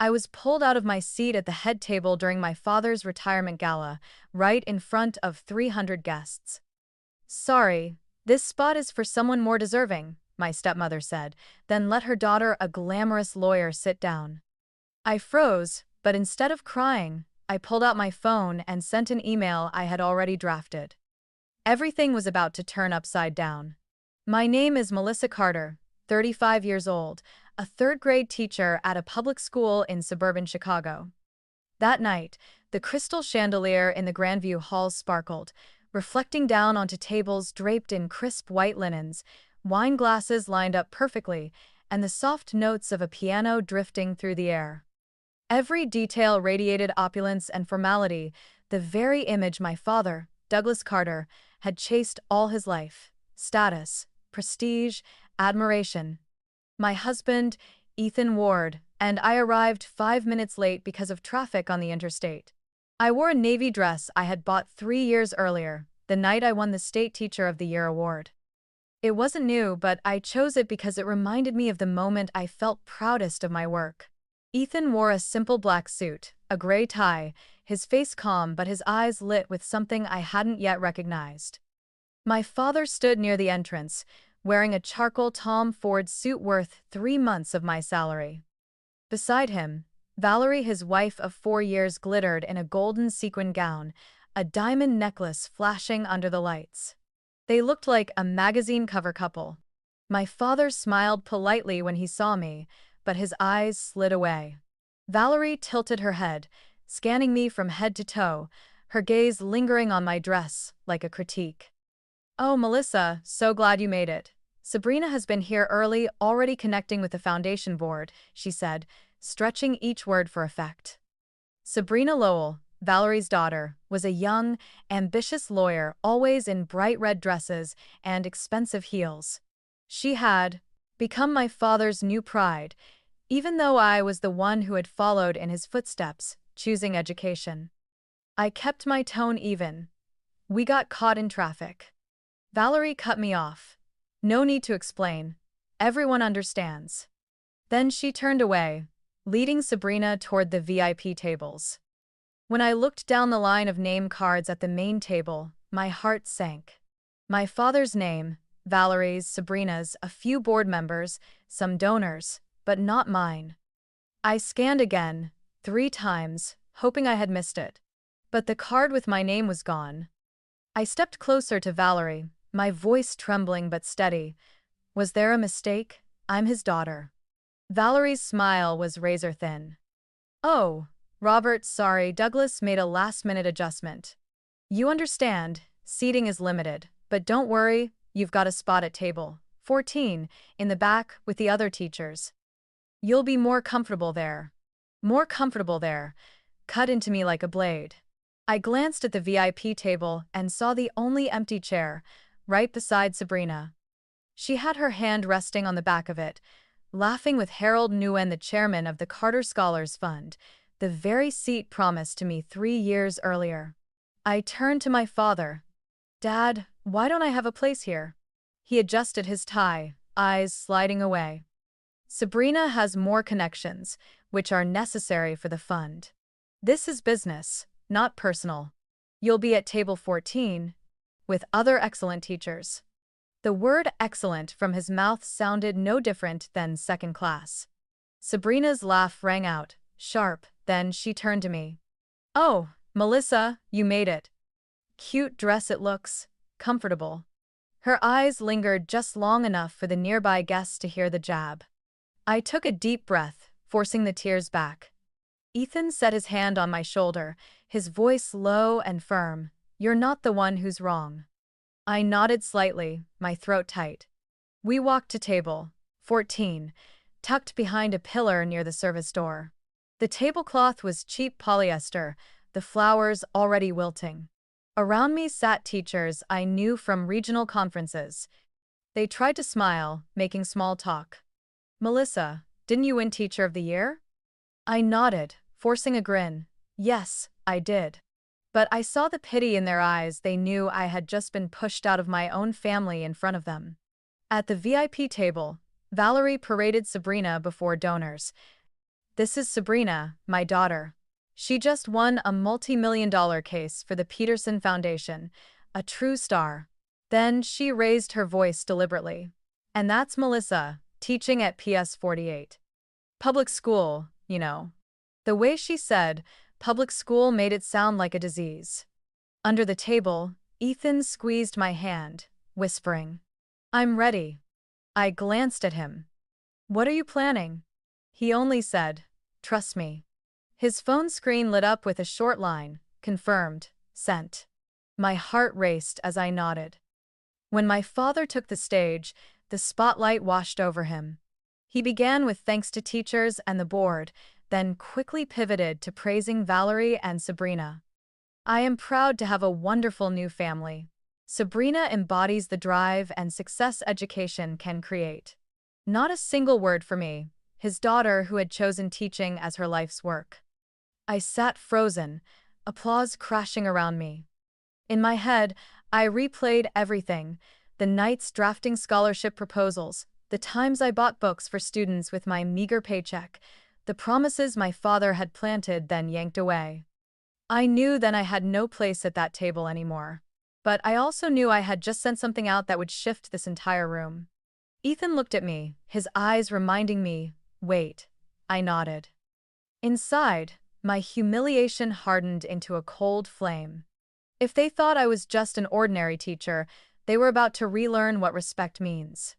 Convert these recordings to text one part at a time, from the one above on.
I was pulled out of my seat at the head table during my father's retirement gala, right in front of 300 guests. "Sorry, this spot is for someone more deserving," my stepmother said, then let her daughter, a glamorous lawyer, sit down. I froze, but instead of crying, I pulled out my phone and sent an email I had already drafted. Everything was about to turn upside down. My name is Melissa Carter, 35 years old, a third-grade teacher at a public school in suburban Chicago. That night, the crystal chandelier in the Grandview Hall sparkled, reflecting down onto tables draped in crisp white linens, wine glasses lined up perfectly, and the soft notes of a piano drifting through the air. Every detail radiated opulence and formality, the very image my father, Douglas Carter, had chased all his life: status, prestige, admiration. My husband, Ethan Ward, and I arrived 5 minutes late because of traffic on the interstate. I wore a navy dress I had bought 3 years earlier, the night I won the State Teacher of the Year award. It wasn't new, but I chose it because it reminded me of the moment I felt proudest of my work. Ethan wore a simple black suit, a gray tie, his face calm but his eyes lit with something I hadn't yet recognized. My father stood near the entrance, wearing a charcoal Tom Ford suit worth 3 months of my salary. Beside him, Valerie, his wife of 4 years, glittered in a golden sequin gown, a diamond necklace flashing under the lights. They looked like a magazine cover couple. My father smiled politely when he saw me, but his eyes slid away. Valerie tilted her head, scanning me from head to toe, her gaze lingering on my dress like a critique. "Oh, Melissa, so glad you made it. Sabrina has been here early, already connecting with the foundation board," she said, stretching each word for effect. Sabrina Lowell, Valerie's daughter, was a young, ambitious lawyer, always in bright red dresses and expensive heels. She had become my father's new pride, even though I was the one who had followed in his footsteps, choosing education. I kept my tone even. "We got caught in traffic." Valerie cut me off. "No need to explain. Everyone understands." Then she turned away, leading Sabrina toward the VIP tables. When I looked down the line of name cards at the main table, my heart sank. My father's name, Valerie's, Sabrina's, a few board members, some donors, but not mine. I scanned again, 3 times, hoping I had missed it. But the card with my name was gone. I stepped closer to Valerie, my voice trembling but steady. "Was there a mistake? I'm his daughter." Valerie's smile was razor thin. "Oh, Robert, sorry, Douglas made a last-minute adjustment. You understand, seating is limited, but don't worry, you've got a spot at table 14, in the back with the other teachers. You'll be more comfortable there." More comfortable there, cut into me like a blade. I glanced at the VIP table and saw the only empty chair, right beside Sabrina. She had her hand resting on the back of it, laughing with Harold Nguyen, the chairman of the Carter Scholars Fund, the very seat promised to me 3 years earlier. I turned to my father. "Dad, why don't I have a place here?" He adjusted his tie, eyes sliding away. "Sabrina has more connections, which are necessary for the fund. This is business, not personal. You'll be at table 14, with other excellent teachers." The word excellent from his mouth sounded no different than second class. Sabrina's laugh rang out, sharp, then she turned to me. "Oh, Melissa, you made it. Cute dress it looks, comfortable." Her eyes lingered just long enough for the nearby guests to hear the jab. I took a deep breath, forcing the tears back. Ethan set his hand on my shoulder, his voice low and firm. "You're not the one who's wrong." I nodded slightly, my throat tight. We walked to table 14, tucked behind a pillar near the service door. The tablecloth was cheap polyester, the flowers already wilting. Around me sat teachers I knew from regional conferences. They tried to smile, making small talk. "Melissa, didn't you win Teacher of the Year?" I nodded, forcing a grin. "Yes, I did." But I saw the pity in their eyes. They knew I had just been pushed out of my own family in front of them. At the VIP table, Valerie paraded Sabrina before donors. This is Sabrina, my daughter. She just won a multi-million-dollar case for the Peterson Foundation, a true star. Then she raised her voice deliberately. And that's Melissa, teaching at PS 48. Public school, you know. The way she said public school made it sound like a disease. Under the table, Ethan squeezed my hand, whispering, "I'm ready." I glanced at him. "What are you planning?" He only said, "Trust me." His phone screen lit up with a short line, "Confirmed, sent." My heart raced as I nodded. When my father took the stage, the spotlight washed over him. He began with thanks to teachers and the board, then quickly pivoted to praising Valerie and Sabrina. "I am proud to have a wonderful new family. Sabrina embodies the drive and success education can create." Not a single word for me, his daughter who had chosen teaching as her life's work. I sat frozen, applause crashing around me. In my head, I replayed everything: the nights drafting scholarship proposals, the times I bought books for students with my meager paycheck, the promises my father had planted then yanked away. I knew then I had no place at that table anymore. But I also knew I had just sent something out that would shift this entire room. Ethan looked at me, his eyes reminding me, "Wait." I nodded. Inside, my humiliation hardened into a cold flame. If they thought I was just an ordinary teacher, they were about to relearn what respect means.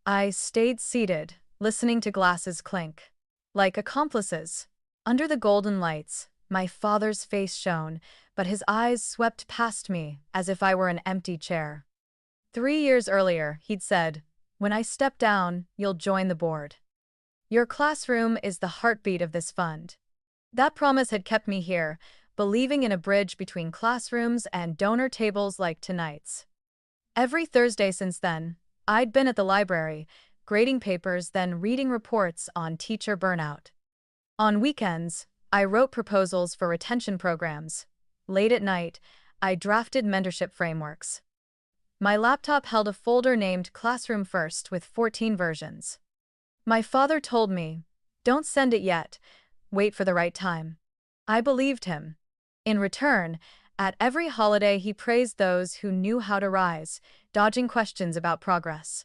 I stayed seated, listening to glasses clink. Like accomplices. Under the golden lights, my father's face shone, but his eyes swept past me as if I were an empty chair. 3 years earlier, he'd said, "When I step down, you'll join the board. Your classroom is the heartbeat of this fund." That promise had kept me here, believing in a bridge between classrooms and donor tables like tonight's. Every Thursday since then, I'd been at the library, grading papers, then reading reports on teacher burnout. On weekends, I wrote proposals for retention programs. Late at night, I drafted mentorship frameworks. My laptop held a folder named Classroom First with 14 versions. My father told me, "Don't send it yet, wait for the right time." I believed him. In return, at every holiday he praised those who knew how to rise, dodging questions about progress.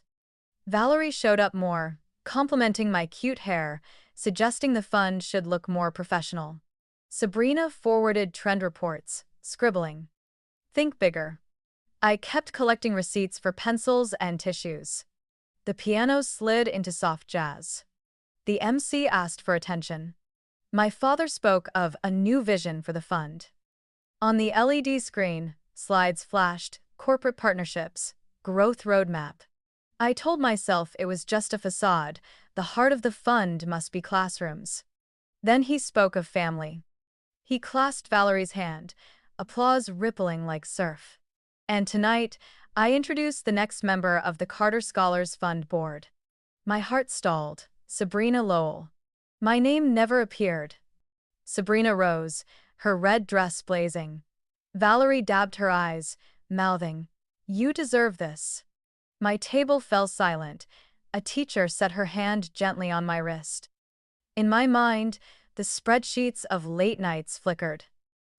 Valerie showed up more, complimenting my cute hair, suggesting the fund should look more professional. Sabrina forwarded trend reports, scribbling, "Think bigger." I kept collecting receipts for pencils and tissues. The piano slid into soft jazz. The MC asked for attention. My father spoke of a new vision for the fund. On the LED screen, slides flashed, corporate partnerships, growth roadmap. I told myself it was just a facade, the heart of the fund must be classrooms. Then he spoke of family. He clasped Valerie's hand, applause rippling like surf. And tonight, I introduced the next member of the Carter Scholars Fund board. My heart stalled, Sabrina Lowell. My name never appeared. Sabrina rose, her red dress blazing. Valerie dabbed her eyes, mouthing, "You deserve this." My table fell silent. A teacher set her hand gently on my wrist. In my mind, the spreadsheets of late nights flickered.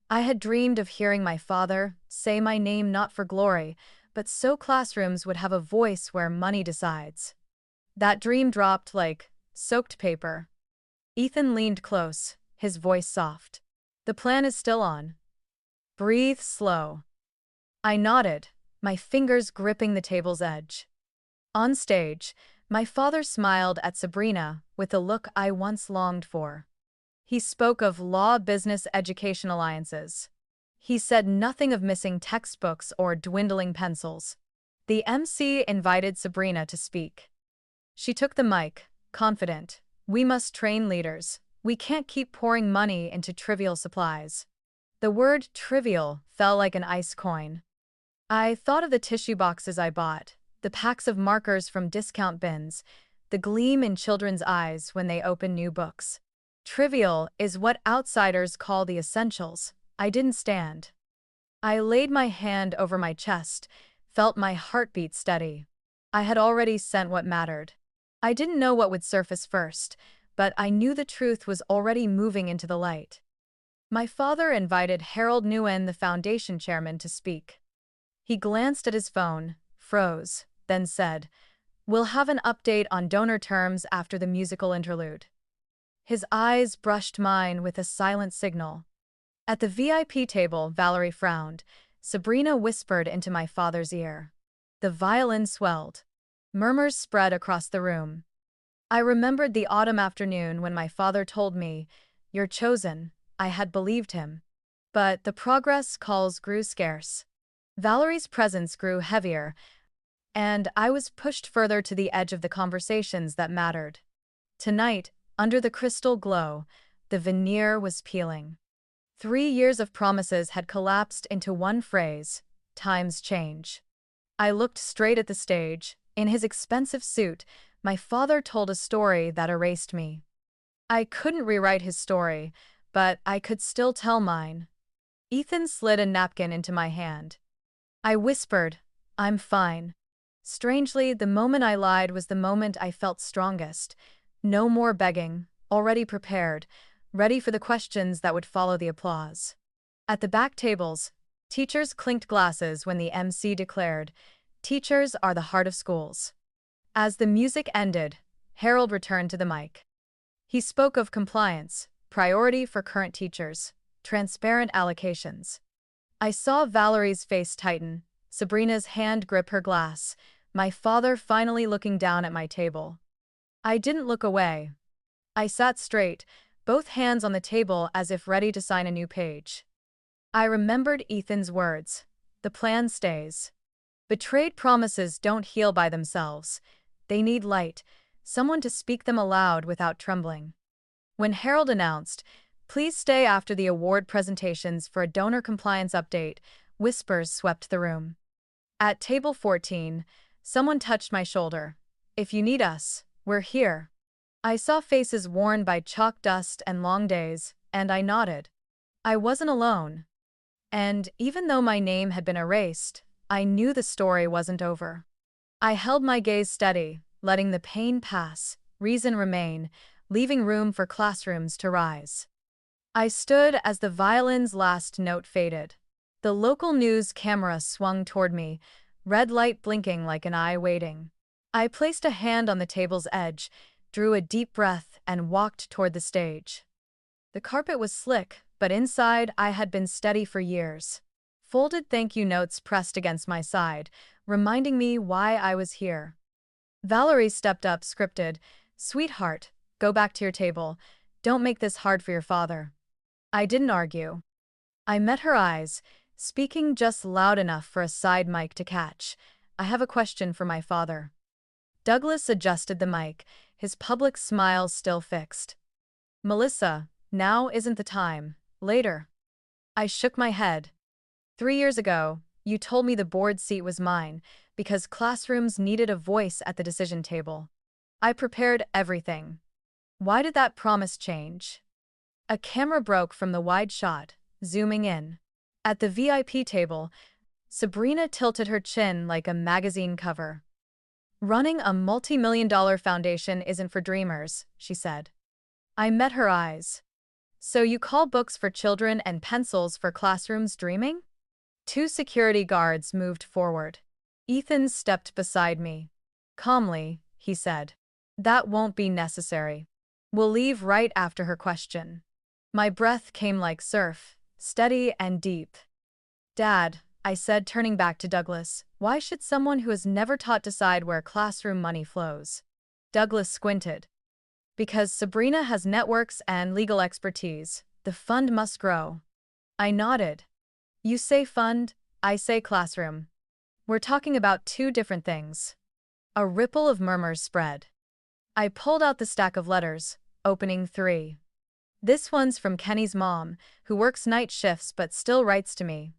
I had dreamed of hearing my father say my name not for glory, but so classrooms would have a voice where money decides. That dream dropped like soaked paper. Ethan leaned close, his voice soft. "The plan is still on. Breathe slow." I nodded, my fingers gripping the table's edge. On stage, my father smiled at Sabrina with a look I once longed for. He spoke of law-business education alliances. He said nothing of missing textbooks or dwindling pencils. The MC invited Sabrina to speak. She took the mic, confident. "We must train leaders. We can't keep pouring money into trivial supplies." The word trivial fell like an ice coin. I thought of the tissue boxes I bought, the packs of markers from discount bins, the gleam in children's eyes when they open new books. Trivial is what outsiders call the essentials. I didn't stand. I laid my hand over my chest, felt my heartbeat steady. I had already sent what mattered. I didn't know what would surface first, but I knew the truth was already moving into the light. My father invited Harold Nguyen, the foundation chairman, to speak. He glanced at his phone, froze, then said, "We'll have an update on donor terms after the musical interlude." His eyes brushed mine with a silent signal. At the VIP table, Valerie frowned. Sabrina whispered into my father's ear. The violin swelled. Murmurs spread across the room. I remembered the autumn afternoon when my father told me, "You're chosen." I had believed him. But the progress calls grew scarce. Valerie's presence grew heavier, and I was pushed further to the edge of the conversations that mattered. Tonight, under the crystal glow, the veneer was peeling. 3 years of promises had collapsed into one phrase: times change. I looked straight at the stage. In his expensive suit, my father told a story that erased me. I couldn't rewrite his story, but I could still tell mine. Ethan slid a napkin into my hand. I whispered, "I'm fine." Strangely, the moment I lied was the moment I felt strongest. No more begging, already prepared, ready for the questions that would follow the applause. At the back tables, teachers clinked glasses when the MC declared, "Teachers are the heart of schools." As the music ended, Harold returned to the mic. He spoke of compliance, priority for current teachers, transparent allocations. I saw Valerie's face tighten, Sabrina's hand grip her glass, my father finally looking down at my table. I didn't look away. I sat straight, both hands on the table as if ready to sign a new page. I remembered Ethan's words. The plan stays. Betrayed promises don't heal by themselves. They need light, someone to speak them aloud without trembling. When Harold announced, "Please stay after the award presentations for a donor compliance update," whispers swept the room. At table 14, someone touched my shoulder. "If you need us, we're here." I saw faces worn by chalk dust and long days, and I nodded. I wasn't alone. And even though my name had been erased, I knew the story wasn't over. I held my gaze steady, letting the pain pass, reason remain, leaving room for classrooms to rise. I stood as the violin's last note faded. The local news camera swung toward me, red light blinking like an eye waiting. I placed a hand on the table's edge, drew a deep breath, and walked toward the stage. The carpet was slick, but inside I had been steady for years. Folded thank you notes pressed against my side, reminding me why I was here. Valerie stepped up, scripted, "Sweetheart, go back to your table. Don't make this hard for your father." I didn't argue. I met her eyes, speaking just loud enough for a side mic to catch. "I have a question for my father." Douglas adjusted the mic, his public smile still fixed. "Melissa, now isn't the time. Later." I shook my head. 3 years ago, you told me the board seat was mine because classrooms needed a voice at the decision table. I prepared everything. Why did that promise change? A camera broke from the wide shot, zooming in. At the VIP table, Sabrina tilted her chin like a magazine cover. "Running a multi-million-dollar foundation isn't for dreamers," she said. I met her eyes. "So you call books for children and pencils for classrooms dreaming?" 2 security guards moved forward. Ethan stepped beside me. Calmly, he said, "That won't be necessary. We'll leave right after her question." My breath came like surf, steady and deep. "Dad," I said, turning back to Douglas, "why should someone who has never taught decide where classroom money flows?" Douglas squinted. "Because Sabrina has networks and legal expertise. The fund must grow." I nodded. "You say fund, I say classroom. We're talking about 2 different things." A ripple of murmurs spread. I pulled out the stack of letters, opening 3. "This one's from Kenny's mom, who works night shifts but still writes to me.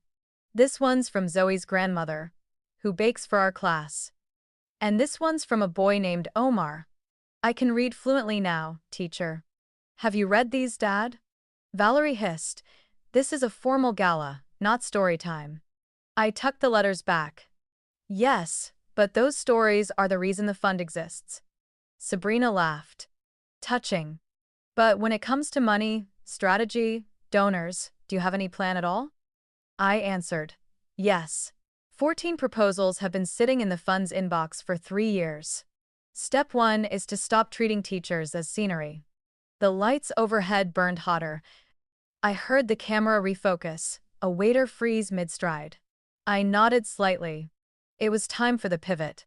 This one's from Zoe's grandmother, who bakes for our class. And this one's from a boy named Omar. I can read fluently now, teacher." "Have you read these, Dad?" Valerie hissed. "This is a formal gala, not story time." I tucked the letters back. "Yes, but those stories are the reason the fund exists." Sabrina laughed. "Touching. But when it comes to money, strategy, donors, do you have any plan at all? I answered, yes. 14 proposals have been sitting in the fund's inbox for 3 years. Step 1 is to stop treating teachers as scenery. The lights overhead burned hotter. I heard the camera refocus, a waiter freeze mid-stride. I nodded slightly. It was time for the pivot.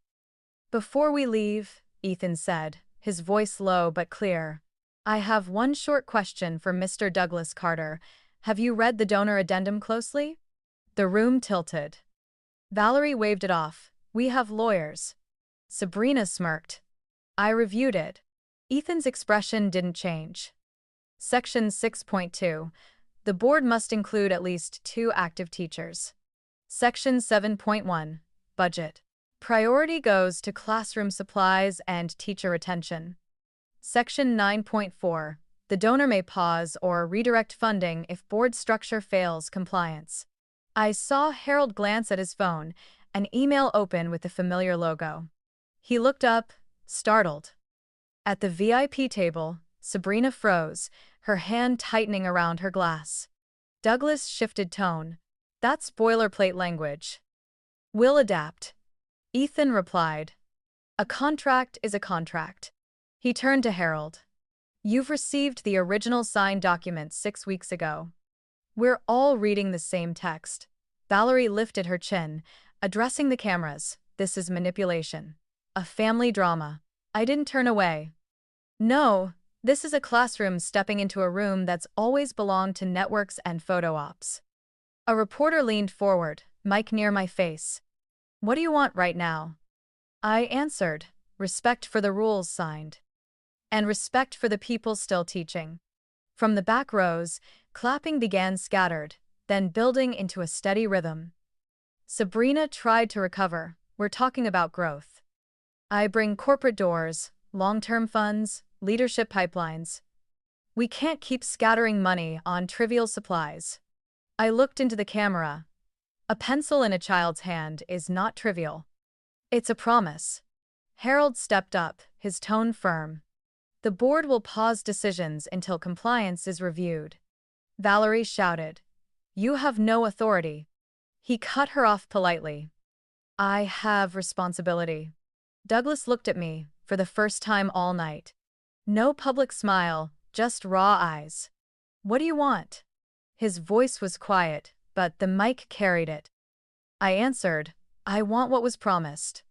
Before we leave, Ethan said, his voice low but clear, I have one short question for Mr. Douglas Carter. Have you read the donor addendum closely? The room tilted. Valerie waved it off. We have lawyers. Sabrina smirked. I reviewed it. Ethan's expression didn't change. Section 6.2. The board must include at least 2 active teachers. Section 7.1. Budget. Priority goes to classroom supplies and teacher retention. Section 9.4. The donor may pause or redirect funding if board structure fails compliance. I saw Harold glance at his phone, an email open with the familiar logo. He looked up, startled. At the VIP table, Sabrina froze, her hand tightening around her glass. Douglas shifted tone. That's boilerplate language. We'll adapt. Ethan replied. A contract is a contract. He turned to Harold. You've received the original signed document 6 weeks ago. We're all reading the same text. Valerie lifted her chin, addressing the cameras. This is manipulation. A family drama. I didn't turn away. No, this is a classroom stepping into a room that's always belonged to networks and photo ops. A reporter leaned forward, mic near my face. What do you want right now? I answered, respect for the rules signed. And respect for the people still teaching. From the back rows, clapping began scattered, then building into a steady rhythm. Sabrina tried to recover. We're talking about growth. I bring corporate doors, long-term funds, leadership pipelines. We can't keep scattering money on trivial supplies. I looked into the camera. A pencil in a child's hand is not trivial. It's a promise. Harold stepped up, his tone firm. The board will pause decisions until compliance is reviewed. Valerie shouted. You have no authority. He cut her off politely. I have responsibility. Douglas looked at me, for the first time all night. No public smile, just raw eyes. What do you want? His voice was quiet, but the mic carried it. I answered, I want what was promised.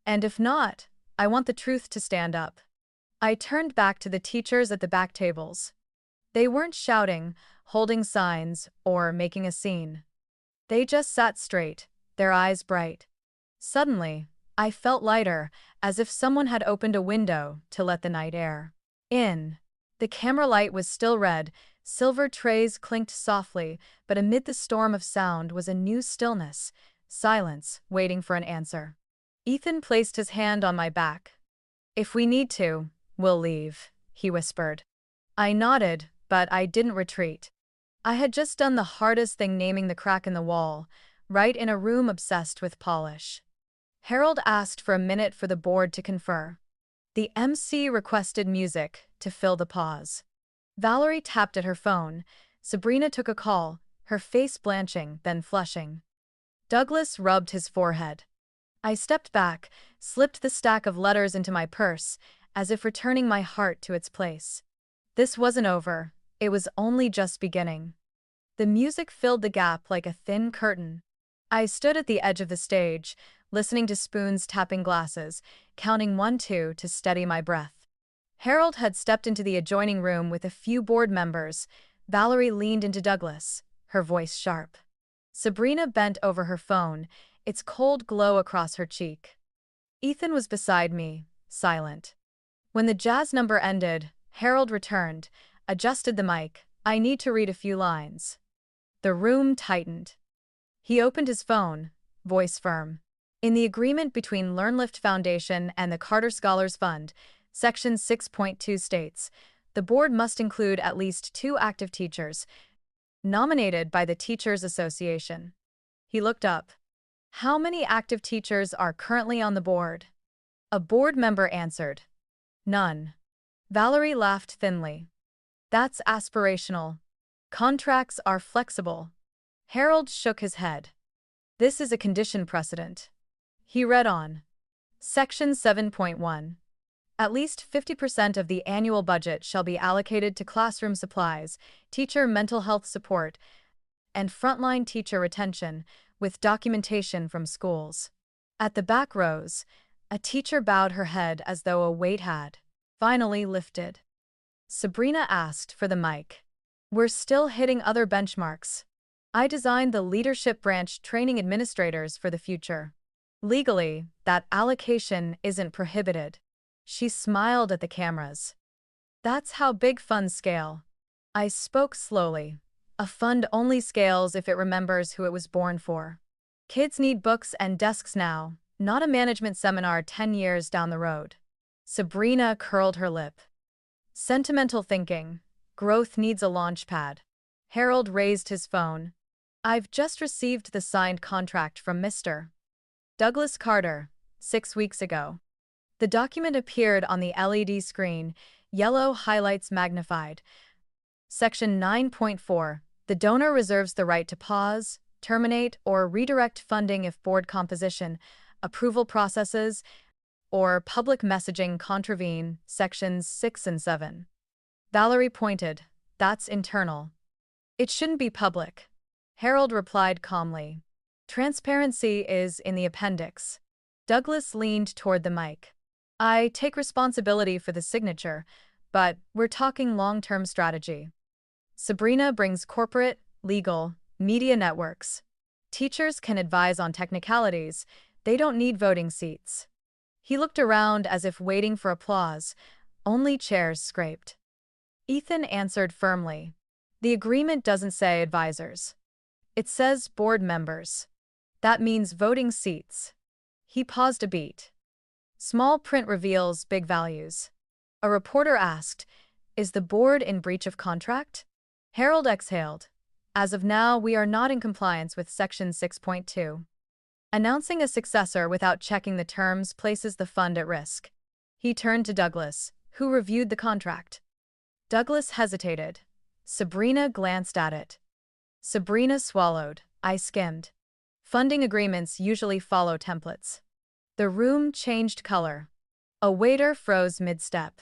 And if not, I want the truth to stand up. I turned back to the teachers at the back tables. They weren't shouting, holding signs, or making a scene. They just sat straight, their eyes bright. Suddenly, I felt lighter, as if someone had opened a window to let the night air in. The camera light was still red, silver trays clinked softly, but amid the storm of sound was a new stillness, silence, waiting for an answer. Ethan placed his hand on my back. If we need to, we'll leave, he whispered. I nodded, but I didn't retreat. I had just done the hardest thing, naming the crack in the wall, right in a room obsessed with polish. Harold asked for a minute for the board to confer. The MC requested music to fill the pause. Valerie tapped at her phone. Sabrina took a call, her face blanching, then flushing. Douglas rubbed his forehead. I stepped back, slipped the stack of letters into my purse, as if returning my heart to its place. This wasn't over, it was only just beginning. The music filled the gap like a thin curtain. I stood at the edge of the stage, listening to spoons tapping glasses, counting 1-2 to steady my breath. Harold had stepped into the adjoining room with a few board members. Valerie leaned into Douglas, her voice sharp. Sabrina bent over her phone, its cold glow across her cheek. Ethan was beside me, silent. When the jazz number ended, Harold returned, adjusted the mic. I need to read a few lines. The room tightened. He opened his phone, voice firm. In the agreement between LearnLift Foundation and the Carter Scholars Fund, Section 6.2 states, the board must include at least 2 active teachers, nominated by the Teachers Association. He looked up. How many active teachers are currently on the board? A board member answered. None. Valerie laughed thinly. That's aspirational. Contracts are flexible. Harold shook his head. This is a condition precedent. He read on. Section 7.1. At least 50% of the annual budget shall be allocated to classroom supplies, teacher mental health support, and frontline teacher retention, with documentation from schools. At the back rows, a teacher bowed her head as though a weight had finally lifted. Sabrina asked for the mic. We're still hitting other benchmarks. I designed the leadership branch training administrators for the future. Legally, that allocation isn't prohibited. She smiled at the cameras. That's how big funds scale. I spoke slowly. A fund only scales if it remembers who it was born for. Kids need books and desks now, not a management seminar 10 years down the road. Sabrina curled her lip. Sentimental thinking. Growth needs a launch pad. Harold raised his phone. I've just received the signed contract from Mr. Douglas Carter, 6 weeks ago. The document appeared on the LED screen, yellow highlights magnified. Section 9.4. The donor reserves the right to pause, terminate, or redirect funding if board composition, approval processes, or public messaging contravene Sections 6 and 7. Valerie pointed. That's internal. It shouldn't be public. Harold replied calmly. Transparency is in the appendix. Douglas leaned toward the mic. I take responsibility for the signature, but we're talking long-term strategy. Sabrina brings corporate, legal, media networks. Teachers can advise on technicalities. They don't need voting seats. He looked around as if waiting for applause. Only chairs scraped. Ethan answered firmly. The agreement doesn't say advisors. It says board members. That means voting seats. He paused a beat. Small print reveals big values. A reporter asked, Is the board in breach of contract? Harold exhaled. As of now, we are not in compliance with Section 6.2. Announcing a successor without checking the terms places the fund at risk. He turned to Douglas, who reviewed the contract. Douglas hesitated. Sabrina glanced at it. Sabrina swallowed. I skimmed. Funding agreements usually follow templates. The room changed color. A waiter froze mid-step.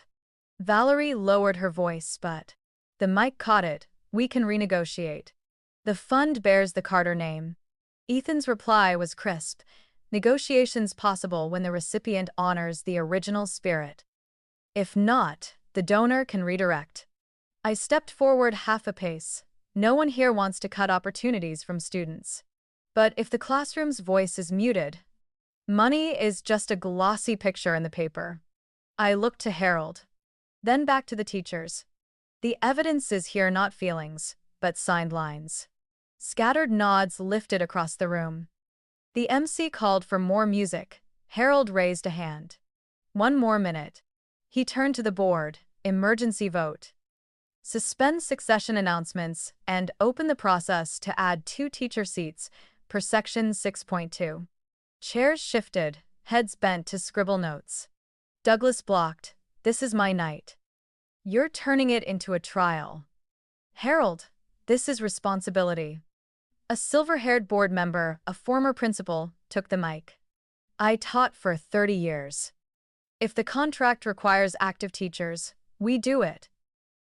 Valerie lowered her voice, but the mic caught it. We can renegotiate. The fund bears the Carter name. Ethan's reply was crisp. Negotiations possible when the recipient honors the original spirit. If not, the donor can redirect. I stepped forward half a pace. No one here wants to cut opportunities from students. But if the classroom's voice is muted, money is just a glossy picture in the paper. I looked to Harold. Then back to the teachers. The evidence is here, not feelings, but signed lines. Scattered nods lifted across the room. The MC called for more music. Harold raised a hand. 1 more minute. He turned to the board. Emergency vote. Suspend succession announcements and open the process to add 2 teacher seats per Section 6.2. Chairs shifted, heads bent to scribble notes. Douglas blocked. This is my night. You're turning it into a trial. Harold, this is responsibility. A silver-haired board member, a former principal, took the mic. I taught for 30 years. If the contract requires active teachers, we do it.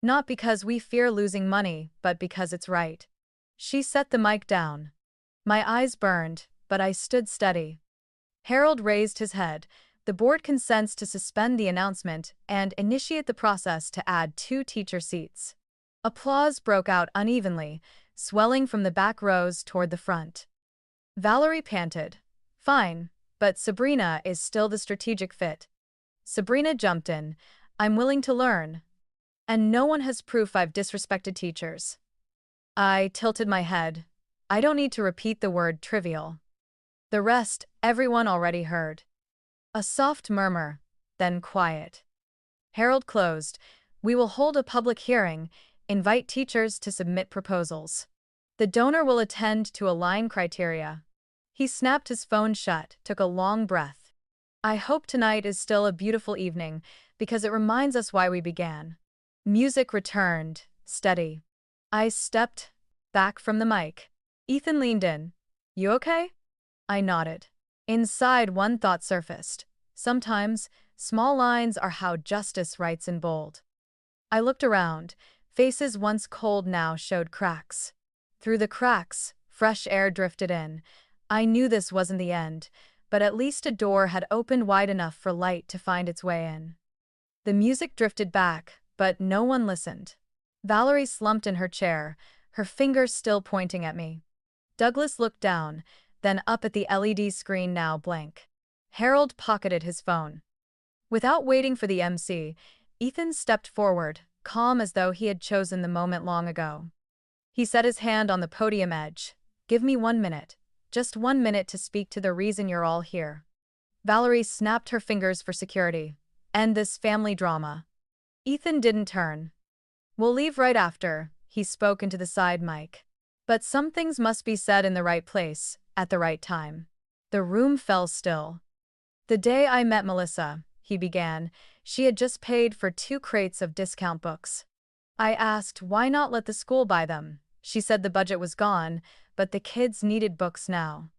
Not because we fear losing money, but because it's right. She set the mic down. My eyes burned, but I stood steady. Harold raised his head. The board consents to suspend the announcement and initiate the process to add 2 teacher seats. Applause broke out unevenly, swelling from the back rows toward the front. Valerie panted. Fine, but Sabrina is still the strategic fit. Sabrina jumped in. I'm willing to learn. And no one has proof I've disrespected teachers. I tilted my head. I don't need to repeat the word trivial. The rest, everyone already heard. A soft murmur, then quiet. Harold closed. We will hold a public hearing, invite teachers to submit proposals. The donor will attend to align criteria. He snapped his phone shut, took a long breath. I hope tonight is still a beautiful evening, because it reminds us why we began. Music returned, Steady. I stepped back from the mic. Ethan leaned in. You okay? I nodded. Inside, one thought surfaced. Sometimes, small lines are how justice writes in bold. I looked around. Faces once cold now showed cracks. Through the cracks, fresh air drifted in. I knew this wasn't the end, but at least a door had opened wide enough for light to find its way in. The music drifted back, but no one listened. Valerie slumped in her chair, her fingers still pointing at me. Douglas looked down, then up at the LED screen now blank. Harold pocketed his phone. Without waiting for the MC, Ethan stepped forward, calm as though he had chosen the moment long ago. He set his hand on the podium edge. Give me 1 minute. Just 1 minute to speak to the reason you're all here. Valerie snapped her fingers for security. End this family drama. Ethan didn't turn. We'll leave right after, he spoke into the side mic. But some things must be said in the right place, at the right time. The room fell still. The day I met Melissa, he began, she had just paid for 2 crates of discount books. I asked why not let the school buy them. She said the budget was gone, but the kids needed books now.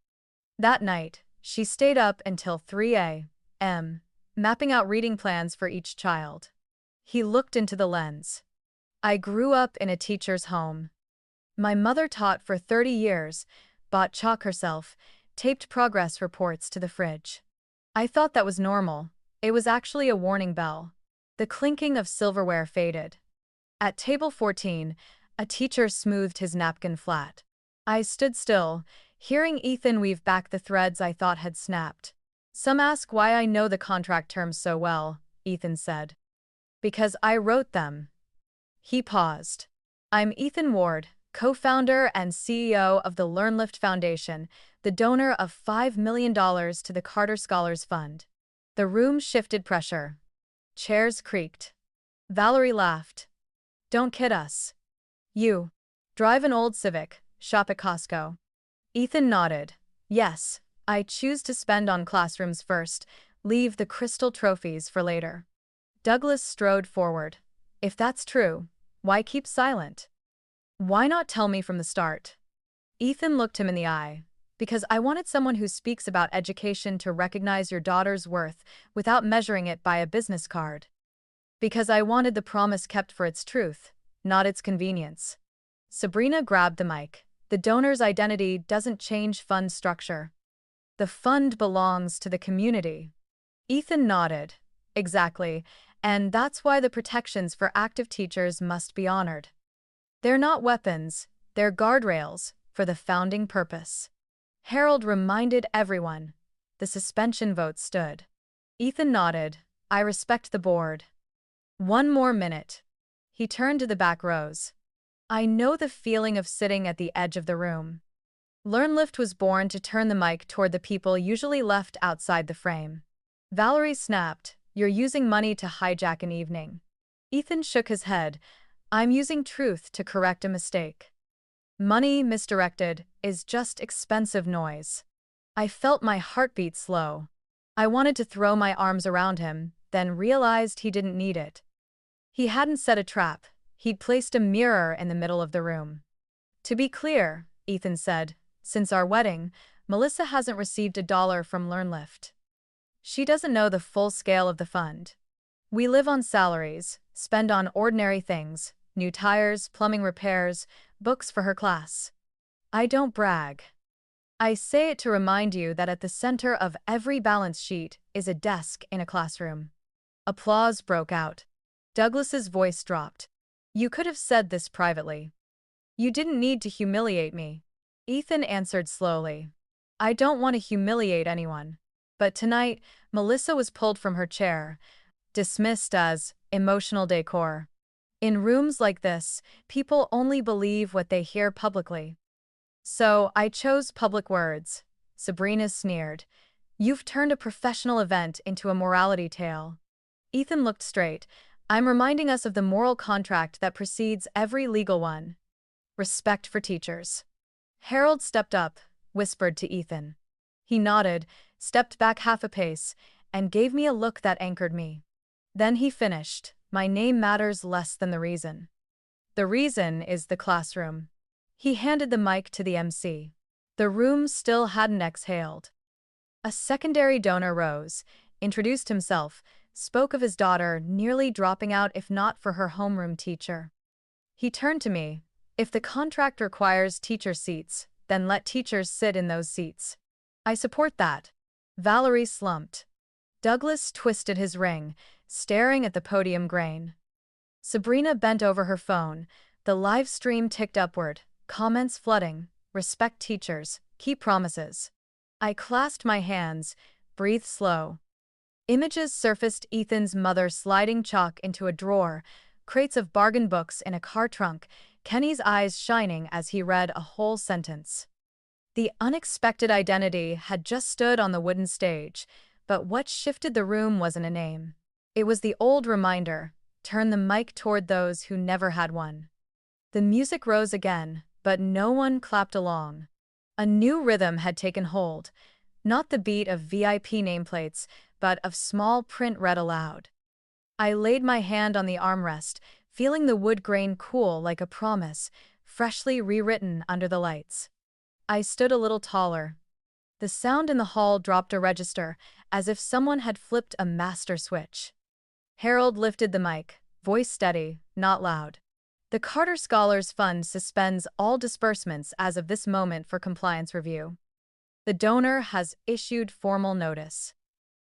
That night, she stayed up until 3 a.m., mapping out reading plans for each child. He looked into the lens. I grew up in a teacher's home. My mother taught for 30 years, bought chalk herself, taped progress reports to the fridge. I thought that was normal. It was actually a warning bell. The clinking of silverware faded. At table 14, a teacher smoothed his napkin flat. I stood still, hearing Ethan weave back the threads I thought had snapped. Some ask why I know the contract terms so well, Ethan said. Because I wrote them. He paused. I'm Ethan Ward, co-founder and CEO of the LearnLift Foundation, the donor of $5 million to the Carter Scholars Fund. The room shifted pressure. Chairs creaked. Valerie laughed. Don't kid us. You drive an old Civic, shop at Costco. Ethan nodded. Yes, I choose to spend on classrooms first, leave the crystal trophies for later. Douglas strode forward. If that's true, why keep silent? Why not tell me from the start? Ethan looked him in the eye. Because I wanted someone who speaks about education to recognize your daughter's worth without measuring it by a business card. Because I wanted the promise kept for its truth, not its convenience. Sabrina grabbed the mic. The donor's identity doesn't change fund structure. The fund belongs to the community. Ethan nodded. Exactly, and that's why the protections for active teachers must be honored. They're not weapons, they're guardrails for the founding purpose. Harold reminded everyone. The suspension vote stood. Ethan nodded. I respect the board. 1 more minute. He turned to the back rows. I know the feeling of sitting at the edge of the room. LearnLift was born to turn the mic toward the people usually left outside the frame. Valerie snapped. You're using money to hijack an evening. Ethan shook his head. I'm using truth to correct a mistake. Money misdirected is just expensive noise. I felt my heartbeat slow. I wanted to throw my arms around him, then realized he didn't need it. He hadn't set a trap. He'd placed a mirror in the middle of the room. To be clear, Ethan said, since our wedding, Melissa hasn't received $1 from LearnLift. She doesn't know the full scale of the fund. We live on salaries, spend on ordinary things, new tires, plumbing repairs, books for her class. I don't brag. I say it to remind you that at the center of every balance sheet is a desk in a classroom. Applause broke out. Douglas's voice dropped. You could have said this privately. You didn't need to humiliate me. Ethan answered slowly. I don't want to humiliate anyone. But tonight, Melissa was pulled from her chair, dismissed as emotional decor. In rooms like this, people only believe what they hear publicly. So I chose public words. Sabrina sneered. You've turned a professional event into a morality tale. Ethan looked straight. I'm reminding us of the moral contract that precedes every legal one. Respect for teachers. Harold stepped up, whispered to Ethan. He nodded, stepped back half a pace, and gave me a look that anchored me. Then he finished. My name matters less than the reason. The reason is the classroom. He handed the mic to the MC. The room still hadn't exhaled. A secondary donor rose, introduced himself, spoke of his daughter nearly dropping out if not for her homeroom teacher. He turned to me. If the contract requires teacher seats, then let teachers sit in those seats. I support that. Valerie slumped. Douglas twisted his ring, staring at the podium grain. Sabrina bent over her phone. The live stream ticked upward, comments flooding. Respect teachers, keep promises. I clasped my hands, breathed slow. Images surfaced: Ethan's mother sliding chalk into a drawer, crates of bargain books in a car trunk, Kenny's eyes shining as he read a whole sentence. The unexpected identity had just stood on the wooden stage, but what shifted the room wasn't a name. It was the old reminder: turn the mic toward those who never had one. The music rose again, but no one clapped along. A new rhythm had taken hold, not the beat of VIP nameplates, but of small print read aloud. I laid my hand on the armrest, feeling the wood grain cool like a promise, freshly rewritten under the lights. I stood a little taller. The sound in the hall dropped a register, as if someone had flipped a master switch. Harold lifted the mic, voice steady, not loud. The Carter Scholars Fund suspends all disbursements as of this moment for compliance review. The donor has issued formal notice.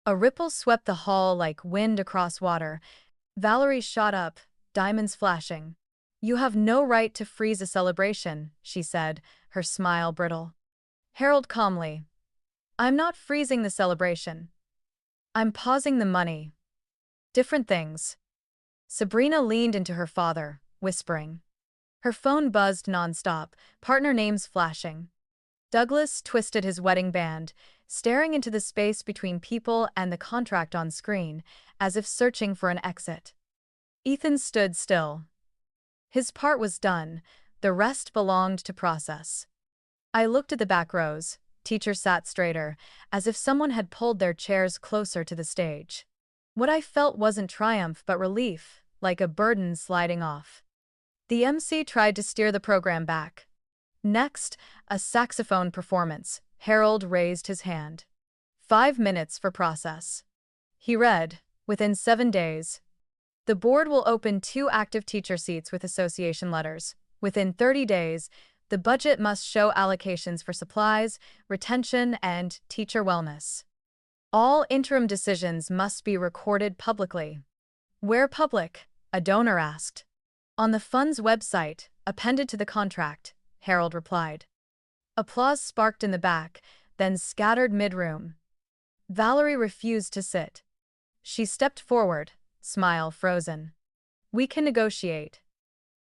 A ripple swept the hall like wind across water. Valerie shot up, diamonds flashing. You have no right to freeze a celebration, she said, her smile brittle. Harold calmly. I'm not freezing the celebration. I'm pausing the money. Different things. Sabrina leaned into her father, whispering. Her phone buzzed nonstop, partner names flashing. Douglas twisted his wedding band, staring into the space between people and the contract on screen, as if searching for an exit. Ethan stood still. His part was done, the rest belonged to process. I looked at the back rows. Teachers sat straighter, as if someone had pulled their chairs closer to the stage. What I felt wasn't triumph but relief, like a burden sliding off. The MC tried to steer the program back. Next, a saxophone performance. Harold raised his hand. 5 minutes for process. He read, within 7 days. The board will open 2 active teacher seats with association letters. Within 30 days, the budget must show allocations for supplies, retention, and teacher wellness. All interim decisions must be recorded publicly. Where public? A donor asked. On the fund's website, appended to the contract, Harold replied. Applause sparked in the back, then scattered mid-room. Valerie refused to sit. She stepped forward, smile frozen. We can negotiate.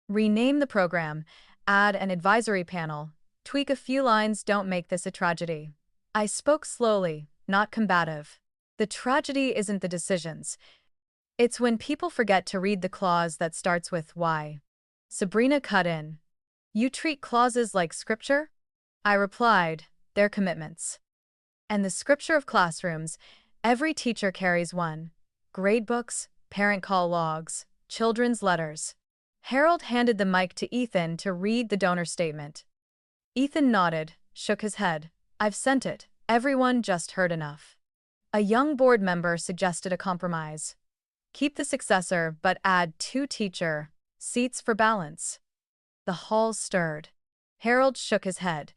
Rename the program, add an advisory panel, tweak a few lines. Don't make this a tragedy. I spoke slowly, not combative. The tragedy isn't the decisions. It's when people forget to read the clause that starts with why. Sabrina cut in. You treat clauses like scripture? I replied, they're commitments. And the scripture of classrooms, every teacher carries one. Gradebooks, parent call logs, children's letters. Harold handed the mic to Ethan to read the donor statement. Ethan nodded, shook his head. I've sent it. Everyone just heard enough. A young board member suggested a compromise. Keep the successor, but add 2 teacher seats for balance. The hall stirred. Harold shook his head.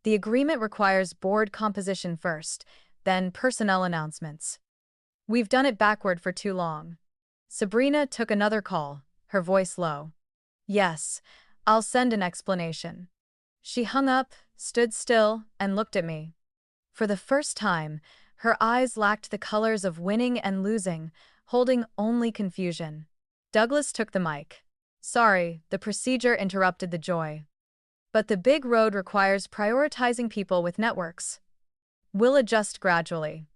The agreement requires board composition first, then personnel announcements. We've done it backward for too long. Sabrina took another call, her voice low. Yes, I'll send an explanation. She hung up, stood still, and looked at me. For the first time, her eyes lacked the colors of winning and losing, holding only confusion. Douglas took the mic. Sorry, the procedure interrupted the joy. But the big road requires prioritizing people with networks. We'll adjust gradually.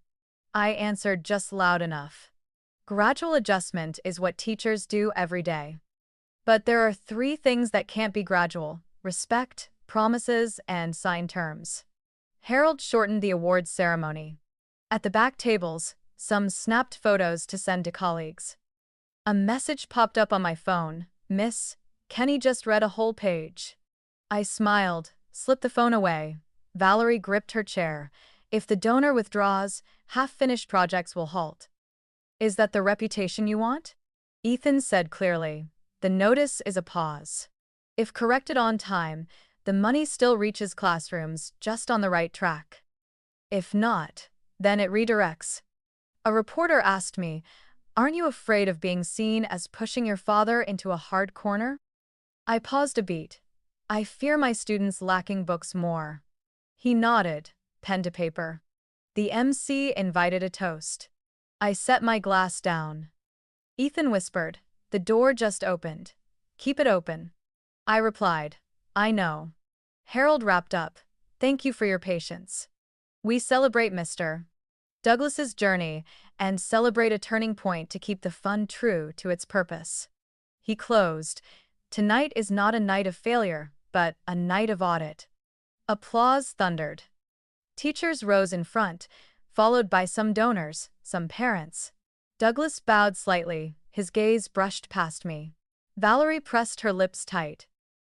I answered just loud enough. Gradual adjustment is what teachers do every day. But there are 3 things that can't be gradual: respect, promises, and signed terms. Harold shortened the awards ceremony. At the back tables, some snapped photos to send to colleagues. A message popped up on my phone. Miss, Kenny just read a whole page. I smiled, slipped the phone away. Valerie gripped her chair. If the donor withdraws, half-finished projects will halt. Is that the reputation you want? Ethan said clearly. The notice is a pause. If corrected on time, the money still reaches classrooms, just on the right track. If not, then it redirects. A reporter asked me, "Aren't you afraid of being seen as pushing your father into a hard corner?" I paused a beat. I fear my students lacking books more. He nodded, pen to paper. The MC invited a toast. I set my glass down. Ethan whispered, "The door just opened. Keep it open." I replied, "I know." Harold wrapped up, "Thank you for your patience. We celebrate Mr. Douglas's journey and celebrate a turning point to keep the fund true to its purpose." He closed, "Tonight is not a night of failure, but a night of audit." Applause thundered. Teachers rose in front, followed by some donors, some parents. Douglas bowed slightly, his gaze brushed past me. Valerie pressed her lips tight.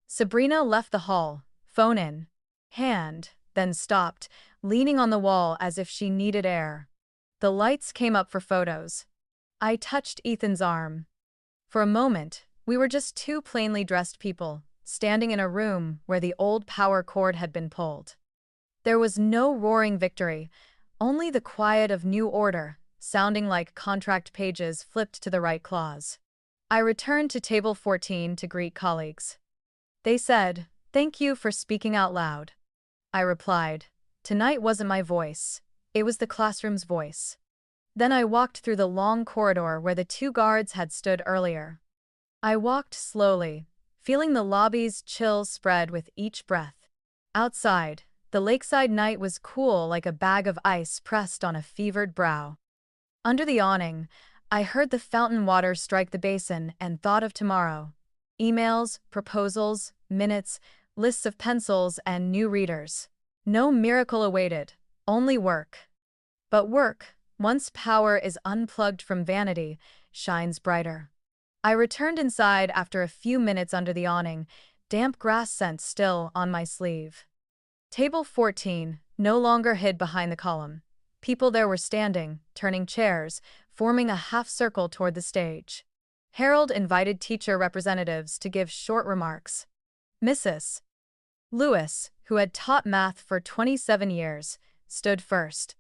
Sabrina left the hall, phone in hand, then stopped, leaning on the wall as if she needed air. The lights came up for photos. I touched Ethan's arm. For a moment, we were just two plainly dressed people, standing in a room where the old power cord had been pulled. There was no roaring victory, only the quiet of new order, sounding like contract pages flipped to the right clause. I returned to table 14 to greet colleagues. They said, "Thank you for speaking out loud." I replied, "Tonight wasn't my voice. It was the classroom's voice." Then I walked through the long corridor where the two guards had stood earlier. I walked slowly, feeling the lobby's chill spread with each breath. Outside, the lakeside night was cool like a bag of ice pressed on a fevered brow. Under the awning, I heard the fountain water strike the basin and thought of tomorrow. Emails, proposals, minutes, lists of pencils, and new readers. No miracle awaited, only work. But work, once power is unplugged from vanity, shines brighter. I returned inside after a few minutes under the awning, damp grass scent still on my sleeve. Table 14, no longer hid behind the column. People there were standing, turning chairs, forming a half-circle toward the stage. Harold invited teacher representatives to give short remarks. Mrs. Lewis, who had taught math for 27 years, stood first.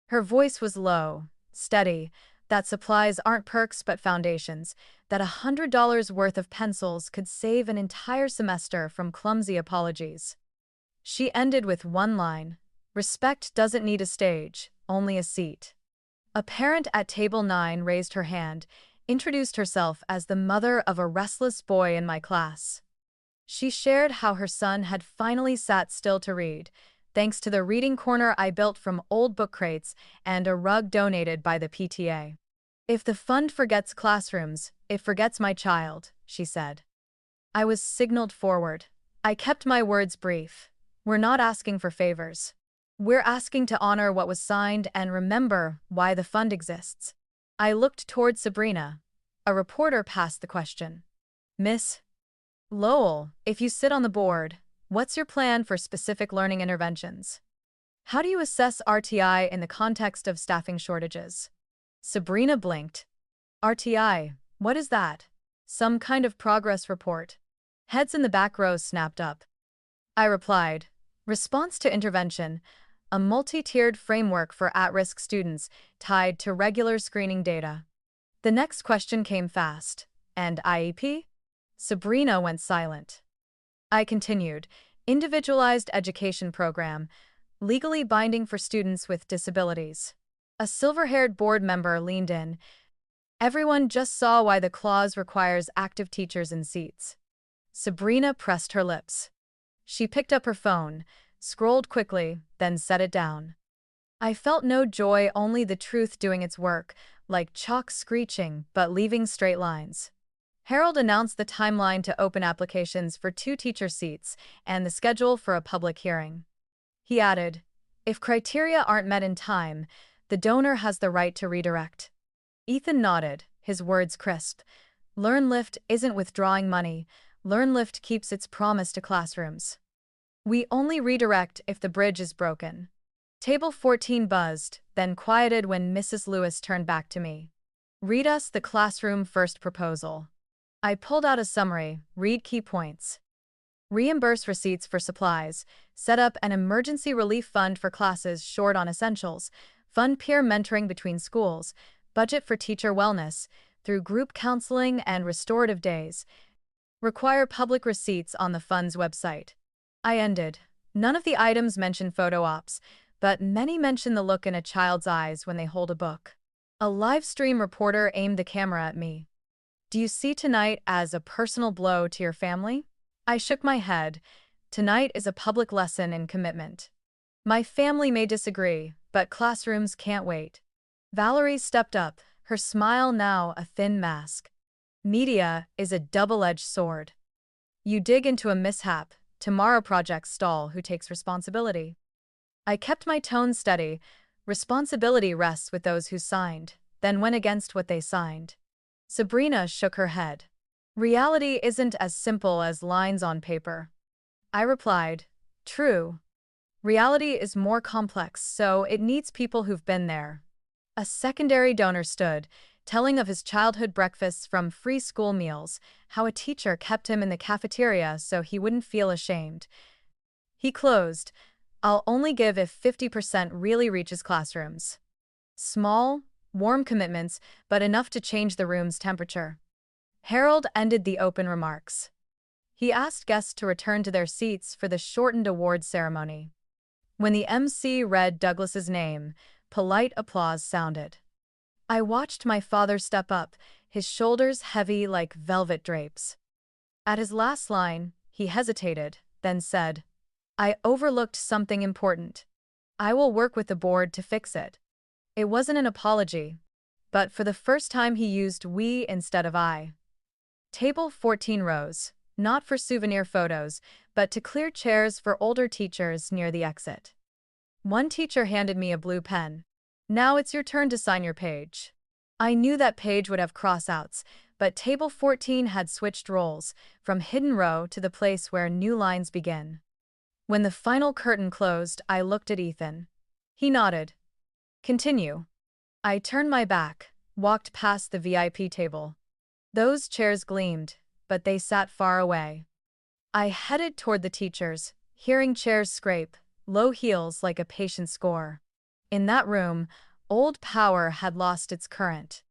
Her voice was low, steady, that supplies aren't perks but foundations, that $100 worth of pencils could save an entire semester from clumsy apologies. She ended with one line, "Respect doesn't need a stage, only a seat." A parent at table 9 raised her hand, introduced herself as the mother of a restless boy in my class. She shared how her son had finally sat still to read, thanks to the reading corner I built from old book crates and a rug donated by the PTA. "If the fund forgets classrooms, it forgets my child," she said. I was signaled forward. I kept my words brief. "We're not asking for favors. We're asking to honor what was signed and remember why the fund exists." I looked toward Sabrina. A reporter passed the question. "Miss Lowell, if you sit on the board, what's your plan for specific learning interventions? How do you assess RTI in the context of staffing shortages?" Sabrina blinked. "RTI, what is that? Some kind of progress report?" Heads in the back row snapped up. I replied, "Response to intervention, a multi-tiered framework for at-risk students tied to regular screening data." The next question came fast. "And IEP?" Sabrina went silent. I continued, "Individualized education program, legally binding for students with disabilities." A silver-haired board member leaned in. "Everyone just saw why the clause requires active teachers in seats." Sabrina pressed her lips. She picked up her phone, scrolled quickly, then set it down. I felt no joy, only the truth doing its work, like chalk screeching but leaving straight lines. Harold announced the timeline to open applications for 2 teacher seats and the schedule for a public hearing. He added, "If criteria aren't met in time, the donor has the right to redirect." Ethan nodded, his words crisp. "LearnLift isn't withdrawing money. LearnLift keeps its promise to classrooms. We only redirect if the bridge is broken. Table 14 buzzed, then quieted when Mrs. Lewis turned back to me. Read us the classroom first proposal. I pulled out a summary, read key points. Reimburse receipts for supplies, set up an emergency relief fund for classes short on essentials, fund peer mentoring between schools, budget for teacher wellness, through group counseling and restorative days, require public receipts on the fund's website. I ended. None of the items mention photo ops, but many mention the look in a child's eyes when they hold a book. A live stream reporter aimed the camera at me. Do you see tonight as a personal blow to your family? I shook my head. Tonight is a public lesson in commitment. My family may disagree, but classrooms can't wait. Valerie stepped up, her smile now a thin mask. Media is a double-edged sword. You dig into a mishap, tomorrow projects stall who takes responsibility. I kept my tone steady. Responsibility rests with those who signed, then went against what they signed. Sabrina shook her head. Reality isn't as simple as lines on paper. I replied, true. Reality is more complex, so it needs people who've been there. A secondary donor stood, telling of his childhood breakfasts from free school meals, how a teacher kept him in the cafeteria so he wouldn't feel ashamed. He closed, I'll only give if 50% really reaches classrooms. Small, warm commitments, but enough to change the room's temperature. Harold ended the open remarks. He asked guests to return to their seats for the shortened awards ceremony. When the MC read Douglas's name, polite applause sounded. I watched my father step up, his shoulders heavy like velvet drapes. At his last line, he hesitated, then said, I overlooked something important. I will work with the board to fix it. It wasn't an apology, but for the first time he used we instead of I. Table 14 rose, not for souvenir photos, but to clear chairs for older teachers near the exit. One teacher handed me a blue pen. Now it's your turn to sign your page. I knew that page would have crossouts, but table 14 had switched roles, from hidden row to the place where new lines begin. When the final curtain closed, I looked at Ethan. He nodded. Continue. I turned my back, walked past the VIP table. Those chairs gleamed, but they sat far away. I headed toward the teachers, hearing chairs scrape, low heels like a patient score. In that room, old power had lost its current.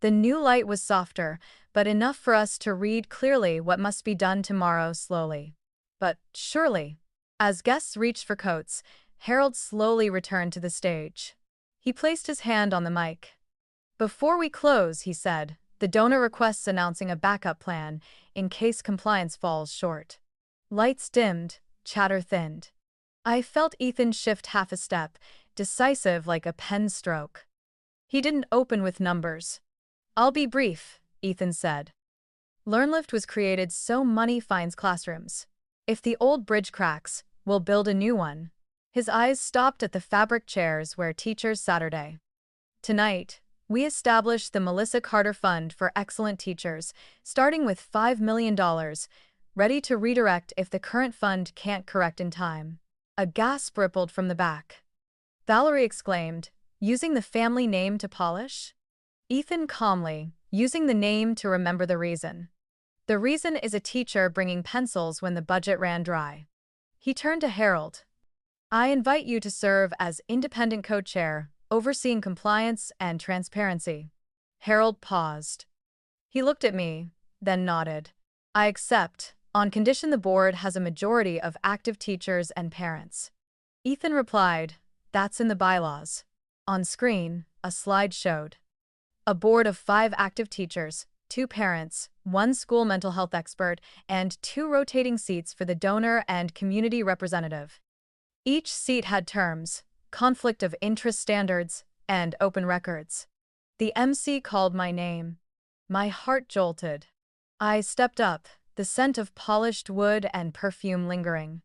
The new light was softer, but enough for us to read clearly what must be done tomorrow slowly. But surely. As guests reached for coats, Harold slowly returned to the stage. He placed his hand on the mic. Before we close, he said, the donor requests announcing a backup plan in case compliance falls short. Lights dimmed, chatter thinned. I felt Ethan shift half a step, decisive like a pen stroke. He didn't open with numbers. I'll be brief, Ethan said. LearnLift was created so money finds classrooms. If the old bridge cracks, we'll build a new one. His eyes stopped at the fabric chairs where teachers Saturday. Tonight, we established the Melissa Carter Fund for Excellent Teachers, starting with $5 million, ready to redirect if the current fund can't correct in time. A gasp rippled from the back. Valerie exclaimed, using the family name to polish? Ethan calmly, using the name to remember the reason. The reason is a teacher bringing pencils when the budget ran dry. He turned to Harold. I invite you to serve as independent co-chair, overseeing compliance and transparency. Harold paused. He looked at me, then nodded. I accept, on condition the board has a majority of active teachers and parents. Ethan replied, that's in the bylaws. On screen, a slide showed a board of 5 active teachers, 2 parents, 1 school mental health expert, and 2 rotating seats for the donor and community representative. Each seat had terms, conflict of interest standards, and open records. The MC called my name. My heart jolted. I stepped up, the scent of polished wood and perfume lingering.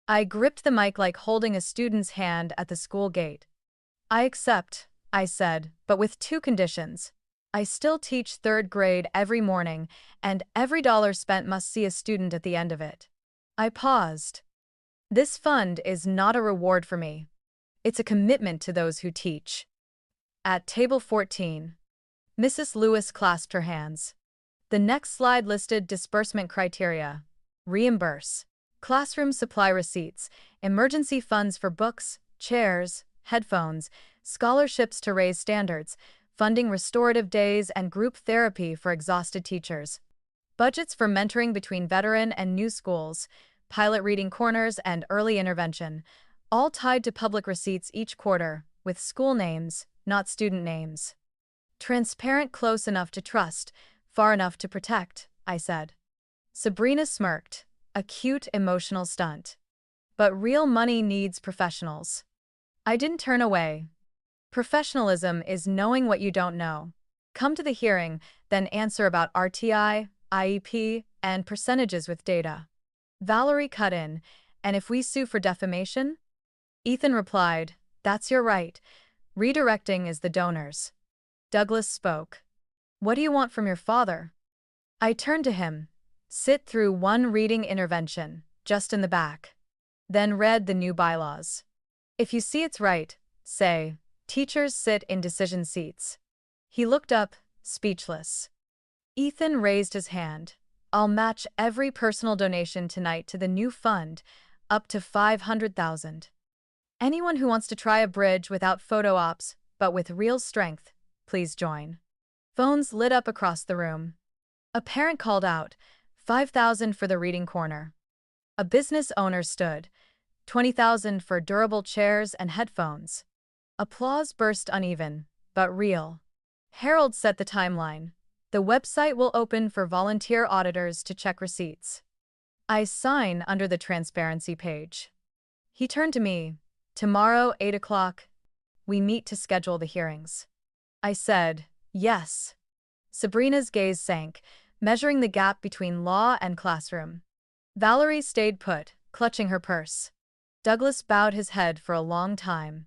I gripped the mic like holding a student's hand at the school gate. I accept, I said, but with 2 conditions. I still teach third grade every morning, and every dollar spent must see a student at the end of it. I paused. This fund is not a reward for me. It's a commitment to those who teach. At table 14, Mrs. Lewis clasped her hands. The next slide listed disbursement criteria: reimburse, classroom supply receipts, emergency funds for books, chairs, headphones, scholarships to raise standards, funding restorative days and group therapy for exhausted teachers, budgets for mentoring between veteran and new schools, pilot reading corners, and early intervention, all tied to public receipts each quarter, with school names, not student names. Transparent, close enough to trust, far enough to protect, I said. Sabrina smirked. A cute, emotional stunt. But real money needs professionals. I didn't turn away. Professionalism is knowing what you don't know. Come to the hearing, then answer about RTI, IEP, and percentages with data. Valerie cut in. And if we sue for defamation? Ethan replied, that's your right. Redirecting is the donors. Douglas spoke. What do you want from your father? I turned to him. Sit through one reading intervention, just in the back. Then read the new bylaws. If you see it's right, say, teachers sit in decision seats. He looked up, speechless. Ethan raised his hand. I'll match every personal donation tonight to the new fund, up to $500,000. Anyone who wants to try a bridge without photo ops, but with real strength, please join. Phones lit up across the room. A parent called out, $5,000 for the reading corner. A business owner stood, $20,000 for durable chairs and headphones. Applause burst uneven, but real. Harold set the timeline. The website will open for volunteer auditors to check receipts. I sign under the transparency page. He turned to me. Tomorrow, 8 o'clock, we meet to schedule the hearings. I said, yes. Sabrina's gaze sank, measuring the gap between law and classroom. Valerie stayed put, clutching her purse. Douglas bowed his head for a long time.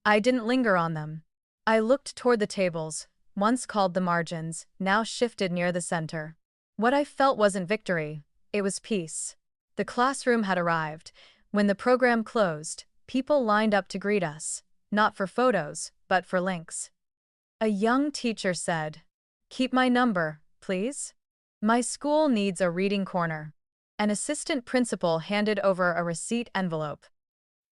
I didn't linger on them. I looked toward the tables, once called the margins, now shifted near the center. What I felt wasn't victory, it was peace. The classroom had arrived. When the program closed, people lined up to greet us, not for photos, but for links. A young teacher said, keep my number, please. My school needs a reading corner. An assistant principal handed over a receipt envelope.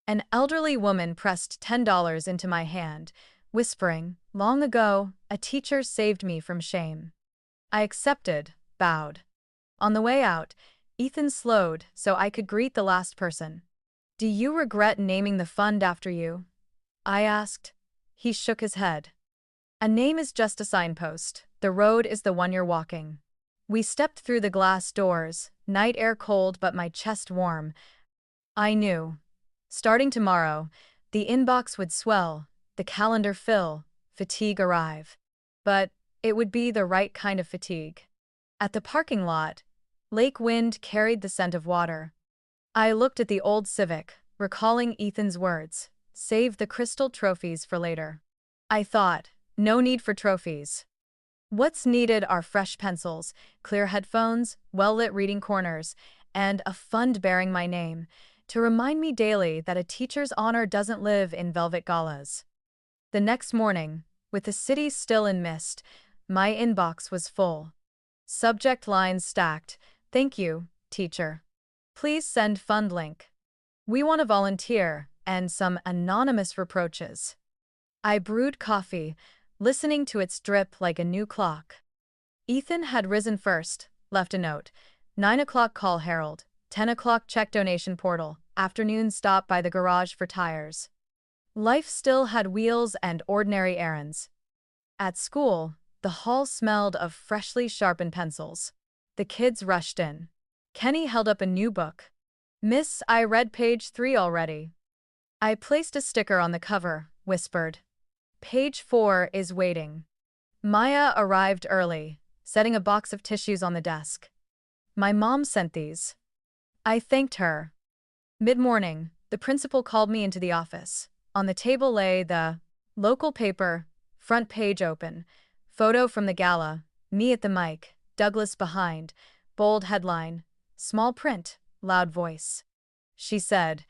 An elderly woman pressed $10 into my hand, whispering, long ago, a teacher saved me from shame. I accepted, bowed. On the way out, Ethan slowed so I could greet the last person. Do you regret naming the fund after you? I asked. He shook his head. A name is just a signpost. The road is the one you're walking. We stepped through the glass doors, night air cold but my chest warm. I knew. Starting tomorrow, the inbox would swell, the calendar fill, fatigue arrive. But it would be the right kind of fatigue. At the parking lot, lake wind carried the scent of water. I looked at the old Civic, recalling Ethan's words, save the crystal trophies for later. I thought, no need for trophies. What's needed are fresh pencils, clear headphones, well-lit reading corners, and a fund bearing my name, to remind me daily that a teacher's honor doesn't live in velvet galas. The next morning, with the city still in mist, my inbox was full. Subject lines stacked, thank you, teacher. Please send fund link. We want to volunteer, and some anonymous reproaches. I brewed coffee, listening to its drip like a new clock. Ethan had risen first, left a note. 9 o'clock call Harold, 10 o'clock check donation portal, afternoon stop by the garage for tires. Life still had wheels and ordinary errands. At school, the hall smelled of freshly sharpened pencils. The kids rushed in. Kenny held up a new book. Miss, I read page 3 already. I placed a sticker on the cover, whispered. Page 4 is waiting. Maya arrived early, setting a box of tissues on the desk. My mom sent these. I thanked her. Mid-morning, the principal called me into the office. On the table lay the local paper, front page open, Photo from the gala, me at the mic, Douglas behind, bold headline, small print, loud voice. She said,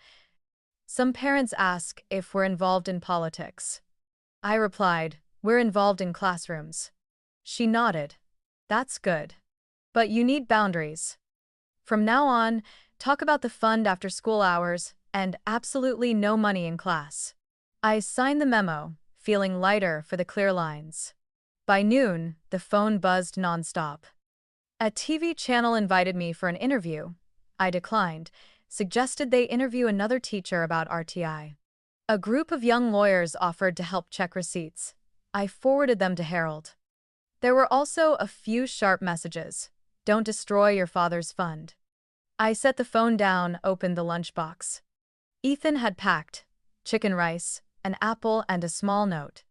"Some parents ask if we're involved in politics." I replied, "We're involved in classrooms." She nodded. "That's good. But you need boundaries. From now on, talk about the fund after school hours, and absolutely no money in class." I signed the memo, feeling lighter for the clear lines. By noon, the phone buzzed nonstop. A TV channel invited me for an interview. I declined, suggested they interview another teacher about RTI. A group of young lawyers offered to help check receipts. I forwarded them to Harold. There were also a few sharp messages. "Don't destroy your father's fund." I set the phone down, opened the lunchbox. Ethan had packed chicken rice, an apple, and a small note.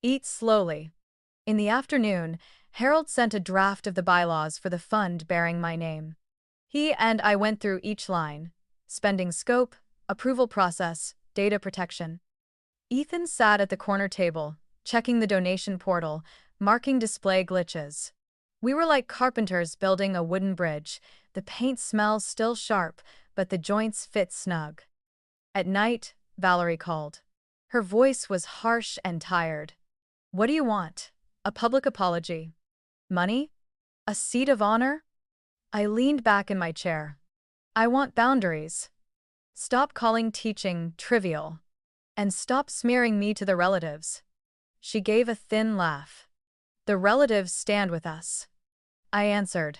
"Eat slowly." In the afternoon, Harold sent a draft of the bylaws for the fund bearing my name. He and I went through each line: spending scope, approval process, data protection. Ethan sat at the corner table, checking the donation portal, marking display glitches. We were like carpenters building a wooden bridge. The paint smells still sharp, but the joints fit snug. At night, Valerie called. Her voice was harsh and tired. "What do you want? A public apology? Money? A seat of honor?" I leaned back in my chair. "I want boundaries. Stop calling teaching trivial. And stop smearing me to the relatives." She gave a thin laugh. "The relatives stand with us." I answered,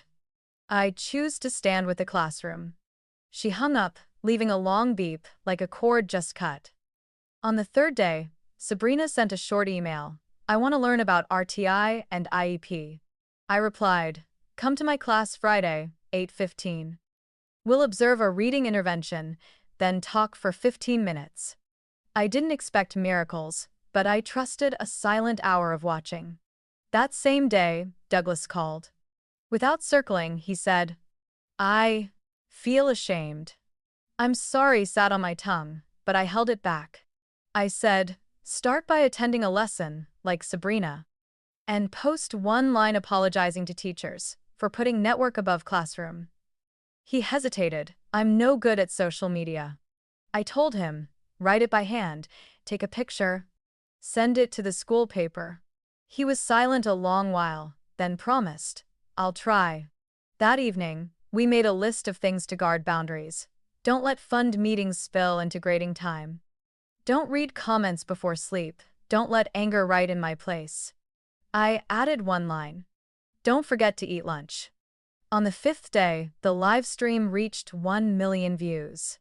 "I choose to stand with the classroom." She hung up, leaving a long beep like a cord just cut. On the third day, Sabrina sent a short email. "I want to learn about RTI and IEP." I replied, "Come to my class Friday, 8:15. We'll observe a reading intervention, then talk for 15 minutes. I didn't expect miracles, but I trusted a silent hour of watching. That same day, Douglas called. Without circling, he said, "I feel ashamed." "I'm sorry" sat on my tongue, but I held it back. I said, "Start by attending a lesson, like Sabrina. And post one line apologizing to teachers for putting network above classroom." He hesitated. "I'm no good at social media." I told him, "Write it by hand, take a picture, send it to the school paper." He was silent a long while, then promised, "I'll try." That evening, we made a list of things to guard boundaries. Don't let fund meetings spill into grading time. Don't read comments before sleep. Don't let anger write in my place. I added one line: "Don't forget to eat lunch." On the fifth day, the live stream reached 1 million views.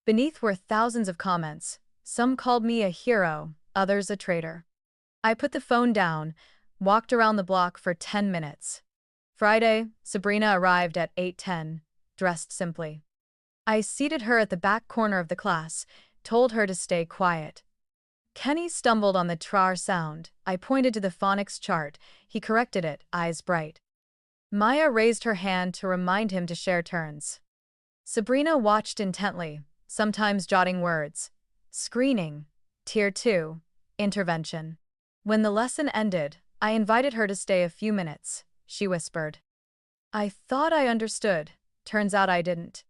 Beneath were thousands of comments. Some called me a hero, others a traitor. I put the phone down, walked around the block for 10 minutes. Friday, Sabrina arrived at 8:10, dressed simply. I seated her at the back corner of the class, told her to stay quiet. Kenny stumbled on the trar sound. I pointed to the phonics chart. He corrected it, eyes bright. Maya raised her hand to remind him to share turns. Sabrina watched intently, sometimes jotting words. Screening. Tier 2. Intervention. When the lesson ended, I invited her to stay a few minutes. She whispered, "I thought I understood. Turns out I didn't."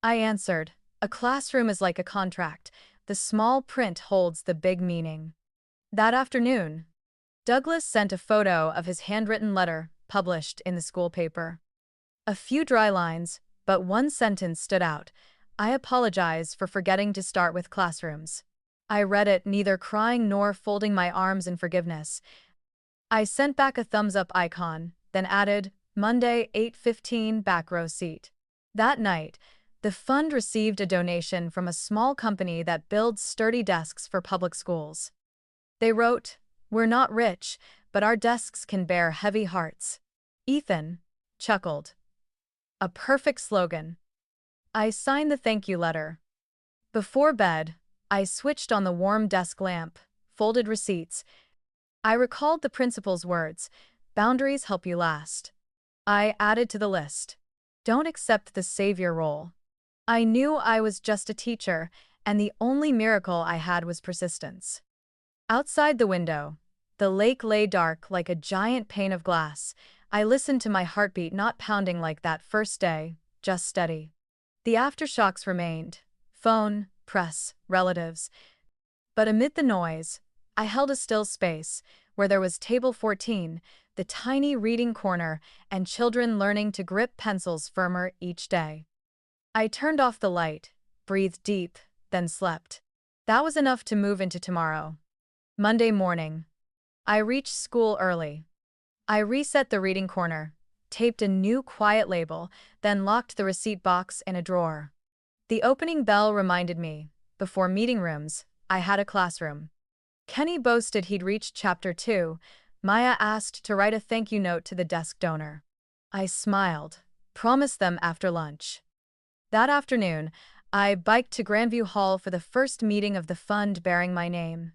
I answered, "A classroom is like a contract. The small print holds the big meaning." That afternoon, Douglas sent a photo of his handwritten letter, published in the school paper. A few dry lines, but one sentence stood out. "I apologize for forgetting to start with classrooms." I read it, neither crying nor folding my arms in forgiveness. I sent back a thumbs-up icon, then added, "Monday, 8:15, back row seat." That night, the fund received a donation from a small company that builds sturdy desks for public schools. They wrote, "We're not rich, but our desks can bear heavy hearts." Ethan chuckled. A perfect slogan. I signed the thank you letter. Before bed, I switched on the warm desk lamp, folded receipts. I recalled the principal's words, "Boundaries help you last." I added to the list, "Don't accept the savior role." I knew I was just a teacher, and the only miracle I had was persistence. Outside the window, The lake lay dark like a giant pane of glass. I listened to my heartbeat not pounding like that first day, just steady. The aftershocks remained. Phone, press, relatives. But amid the noise, I held a still space, where there was table 14, the tiny reading corner, and children learning to grip pencils firmer each day. I turned off the light, breathed deep, then slept. That was enough to move into tomorrow. Monday morning. I reached school early. I reset the reading corner, taped a new quiet label, then locked the receipt box in a drawer. The opening bell reminded me, before meeting rooms, I had a classroom. Kenny boasted he'd reached chapter 2. Maya asked to write a thank you note to the desk donor. I smiled, promised them after lunch. That afternoon, I biked to Grandview Hall for the first meeting of the fund bearing my name.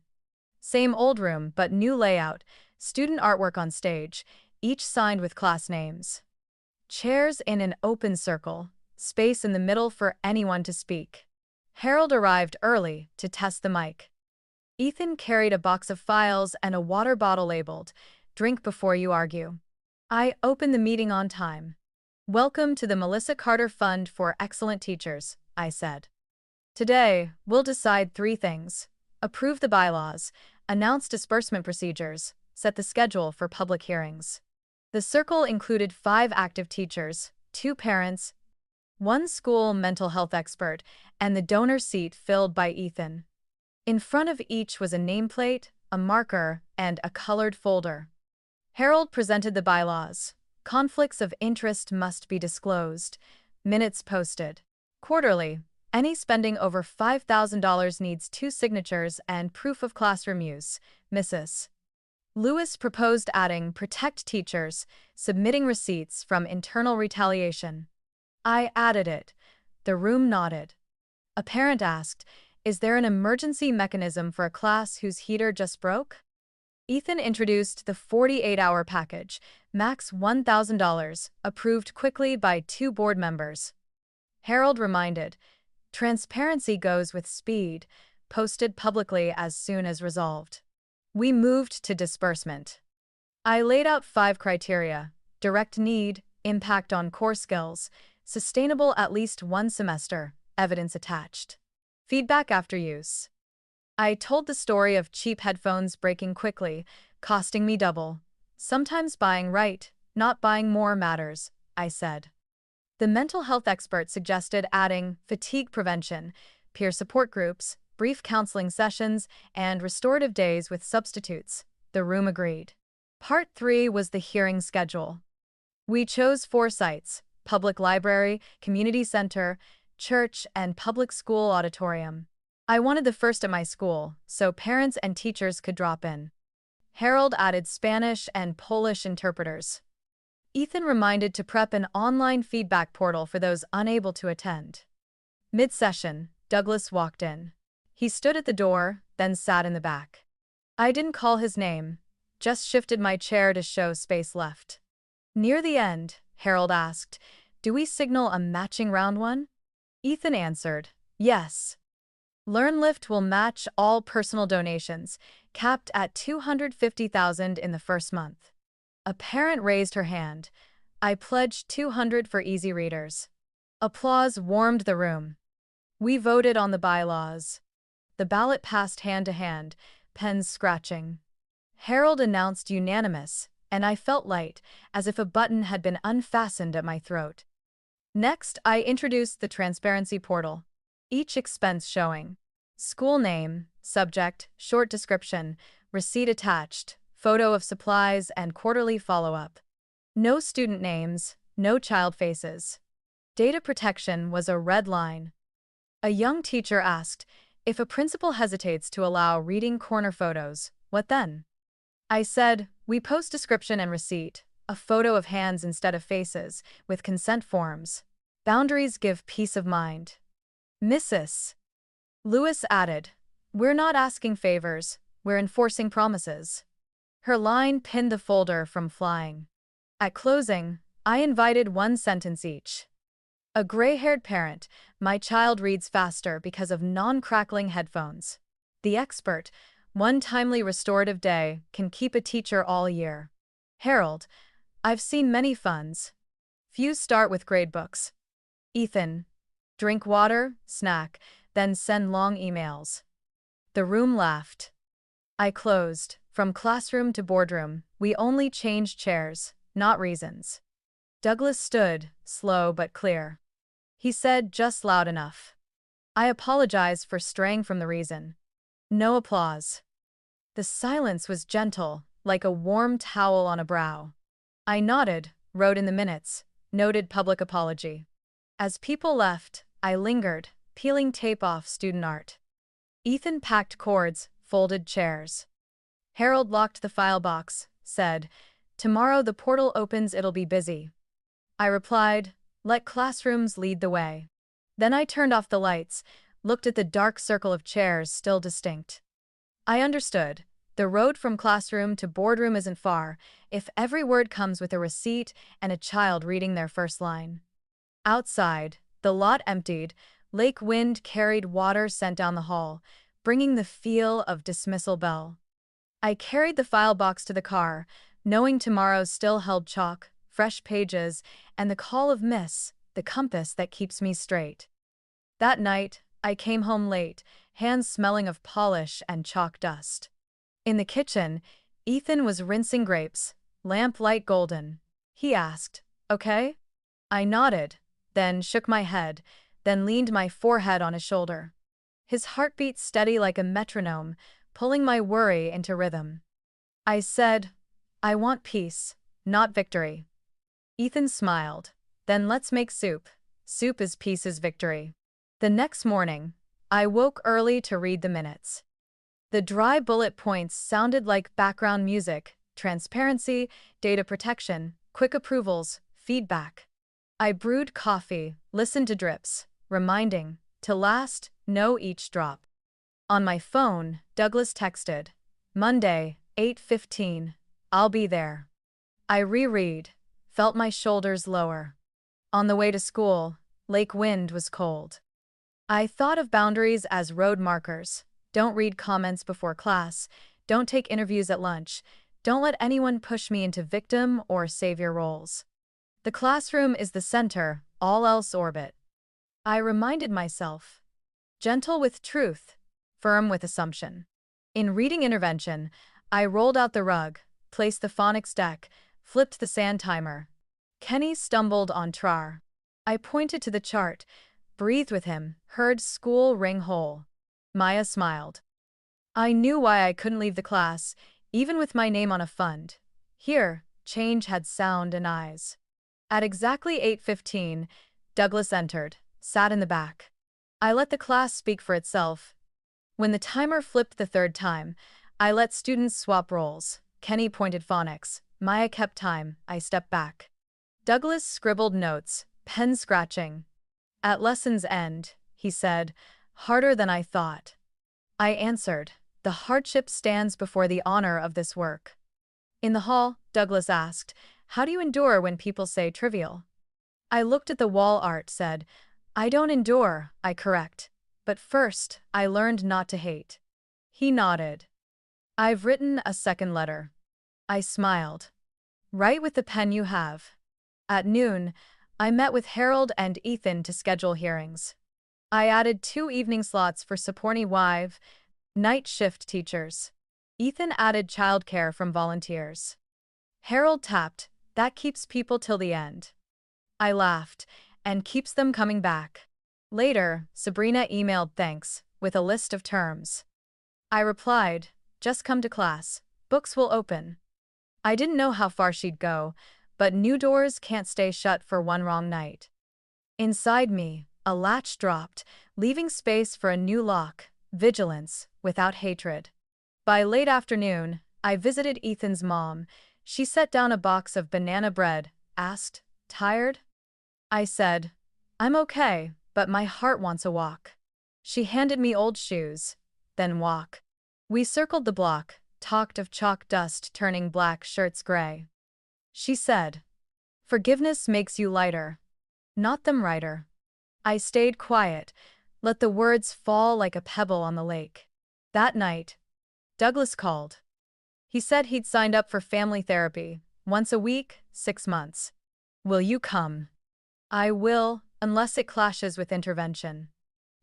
Same old room, but new layout, student artwork on stage, each signed with class names. Chairs in an open circle, space in the middle for anyone to speak. Harold arrived early to test the mic. Ethan carried a box of files and a water bottle labeled, "Drink before you argue." I opened the meeting on time. "Welcome to the Melissa Carter Fund for Excellent Teachers," I said. "Today, we'll decide 3 things. Approve the bylaws, announce disbursement procedures, set the schedule for public hearings." The circle included 5 active teachers, 2 parents, 1 school mental health expert, and the donor seat filled by Ethan. In front of each was a nameplate, a marker, and a colored folder. Harold presented the bylaws. Conflicts of interest must be disclosed. Minutes posted. Quarterly, any spending over $5,000 needs 2 signatures and proof of classroom use. Mrs. Lewis proposed adding protect teachers, submitting receipts from internal retaliation. I added it. The room nodded. A parent asked, "Is there an emergency mechanism for a class whose heater just broke?" Ethan introduced the 48-hour package, max $1,000, approved quickly by 2 board members. Harold reminded, "Transparency goes with speed," posted publicly as soon as resolved. We moved to disbursement. I laid out 5 criteria: direct need, impact on core skills, sustainable at least 1 semester, evidence attached. Feedback after use. I told the story of cheap headphones breaking quickly, costing me double. Sometimes buying right, not buying more matters, I said. The mental health expert suggested adding fatigue prevention, peer support groups, brief counseling sessions, and restorative days with substitutes. The room agreed. Part 3 was the hearing schedule. We chose 4 sites: public library, community center, church, and public school auditorium. I wanted the first at my school, so parents and teachers could drop in. Harold added Spanish and Polish interpreters. Ethan reminded to prep an online feedback portal for those unable to attend. Mid-session, Douglas walked in. He stood at the door, then sat in the back. I didn't call his name, just shifted my chair to show space left. Near the end, Harold asked, "Do we signal a matching round 1?" Ethan answered, "Yes. LearnLift will match all personal donations, capped at $250,000 in the first month." A parent raised her hand. I pledged $200 for easy readers. Applause warmed the room. We voted on the bylaws. The ballot passed hand to hand, pens scratching. Harold announced unanimous, and I felt light, as if a button had been unfastened at my throat. Next, I introduced the transparency portal. Each expense showing. School name, subject, short description, receipt attached, photo of supplies, and quarterly follow-up. No student names, no child faces. Data protection was a red line. A young teacher asked, "If a principal hesitates to allow reading corner photos, what then?" I said, "We post description and receipt, a photo of hands instead of faces, with consent forms. Boundaries give peace of mind." Mrs. Lewis added, "We're not asking favors, we're enforcing promises." Her line pinned the folder from flying. At closing, I invited 1 sentence each. A gray-haired parent, "My child reads faster because of non-crackling headphones." The expert, One timely restorative day can keep a teacher all year. Harold, I've seen many funds. Few start with gradebooks. Ethan, drink water, snack, then send long emails. The room laughed. I closed. From classroom to boardroom, we only changed chairs, not reasons. Douglas stood, slow but clear. He said just loud enough. I apologize for straying from the reason. No applause. The silence was gentle, like a warm towel on a brow. I nodded, wrote in the minutes, noted public apology. As people left, I lingered, peeling tape off student art. Ethan packed cords, folded chairs. Harold locked the file box, said, "Tomorrow the portal opens, it'll be busy." I replied, "Let classrooms lead the way." Then I turned off the lights, looked at the dark circle of chairs still distinct. I understood. The road from classroom to boardroom isn't far, if every word comes with a receipt and a child reading their first line. Outside, the lot emptied, lake wind carried water sent down the hall, bringing the feel of dismissal bell. I carried the file box to the car, knowing tomorrow still held chalk, fresh pages, and the call of miss, the compass that keeps me straight. That night, I came home late, hands smelling of polish and chalk dust. In the kitchen, Ethan was rinsing grapes, lamplight golden. He asked, "Okay?" I nodded, then shook my head, then leaned my forehead on his shoulder. His heartbeat steady like a metronome, pulling my worry into rhythm. I said, "I want peace, not victory." Ethan smiled. "Then let's make soup. Soup is peace is victory." The next morning, I woke early to read the minutes. The dry bullet points sounded like background music: transparency, data protection, quick approvals, feedback. I brewed coffee, listened to drips, reminding, to last, know each drop. On my phone, Douglas texted, "Monday, 8:15, I'll be there." I reread, felt my shoulders lower. On the way to school, lake wind was cold. I thought of boundaries as road markers. Don't read comments before class, don't take interviews at lunch, don't let anyone push me into victim or savior roles. The classroom is the center, all else orbit. I reminded myself. Gentle with truth, firm with assumption. In reading intervention, I rolled out the rug, placed the phonics deck, flipped the sand timer. Kenny stumbled on trar. I pointed to the chart, breathed with him, heard school ring whole. Maya smiled. I knew why I couldn't leave the class, even with my name on a fund. Here, change had sound and eyes. At exactly 8:15, Douglas entered, sat in the back. I let the class speak for itself. When the timer flipped the third time, I let students swap roles. Kenny pointed phonics. Maya kept time. I stepped back. Douglas scribbled notes, pen scratching. At lesson's end, he said, "Harder than I thought." I answered, "The hardship stands before the honor of this work." In the hall, Douglas asked, "How do you endure when people say trivial?" I looked at the wall art, said, "I don't endure, I correct. But first, I learned not to hate." He nodded. "I've written a second letter." I smiled. "Write with the pen you have." At noon, I met with Harold and Ethan to schedule hearings. I added 2 evening slots for supporting wife, night shift teachers. Ethan added childcare from volunteers. Harold tapped, "That keeps people till the end." I laughed, "And keeps them coming back." Later, Sabrina emailed thanks, with a list of terms. I replied, "Just come to class. Books will open." I didn't know how far she'd go, but new doors can't stay shut for one wrong night. Inside me, a latch dropped, leaving space for a new lock, vigilance, without hatred. By late afternoon, I visited Ethan's mom. She set down a box of banana bread, asked, "Tired?" I said, "I'm okay, but my heart wants a walk." She handed me old shoes. "Then walk." We circled the block, talked of chalk dust turning black shirts gray. She said, "Forgiveness makes you lighter, not them righter." I stayed quiet, let the words fall like a pebble on the lake. That night, Douglas called. He said he'd signed up for family therapy, once a week, 6 months. Will you come? I will, unless it clashes with intervention.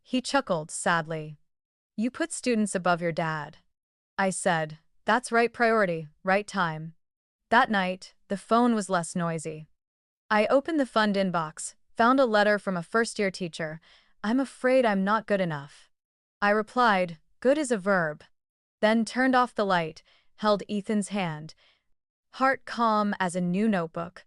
He chuckled sadly. You put students above your dad. I said, that's right priority, right time. That night, the phone was less noisy. I opened the fund inbox, found a letter from a first-year teacher. I'm afraid I'm not good enough. I replied, good is a verb. Then turned off the light, held Ethan's hand, heart calm as a new notebook.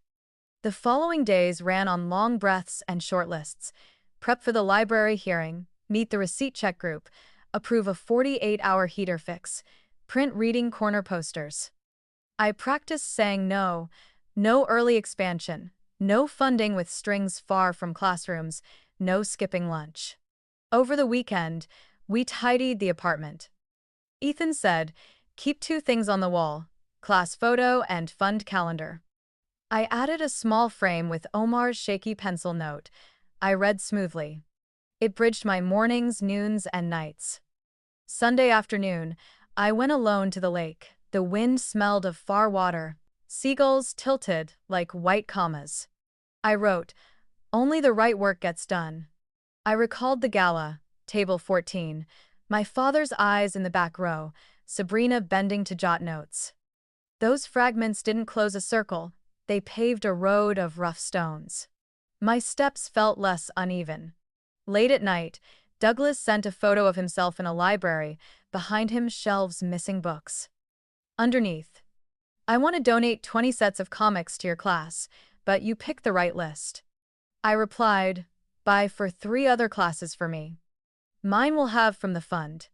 The following days ran on long breaths and short lists. Prep for the library hearing, meet the receipt check group, approve a 48-hour heater fix, print reading corner posters. I practiced saying no, no early expansion, no funding with strings far from classrooms, no skipping lunch. Over the weekend, we tidied the apartment. Ethan said, keep 2 things on the wall, class photo and fund calendar. I added a small frame with Omar's shaky pencil note. I read smoothly. It bridged my mornings, noons, and nights. Sunday afternoon, I went alone to the lake. The wind smelled of far water. Seagulls tilted like white commas. I wrote, only the right work gets done. I recalled the gala, table 14, my father's eyes in the back row, Sabrina bending to jot notes. Those fragments didn't close a circle, they paved a road of rough stones. My steps felt less uneven. Late at night, Douglas sent a photo of himself in a library, behind him shelves missing books. Underneath, I want to donate 20 sets of comics to your class, but you picked the right list. I replied, buy for 3 other classes for me. Mine will have from the fund.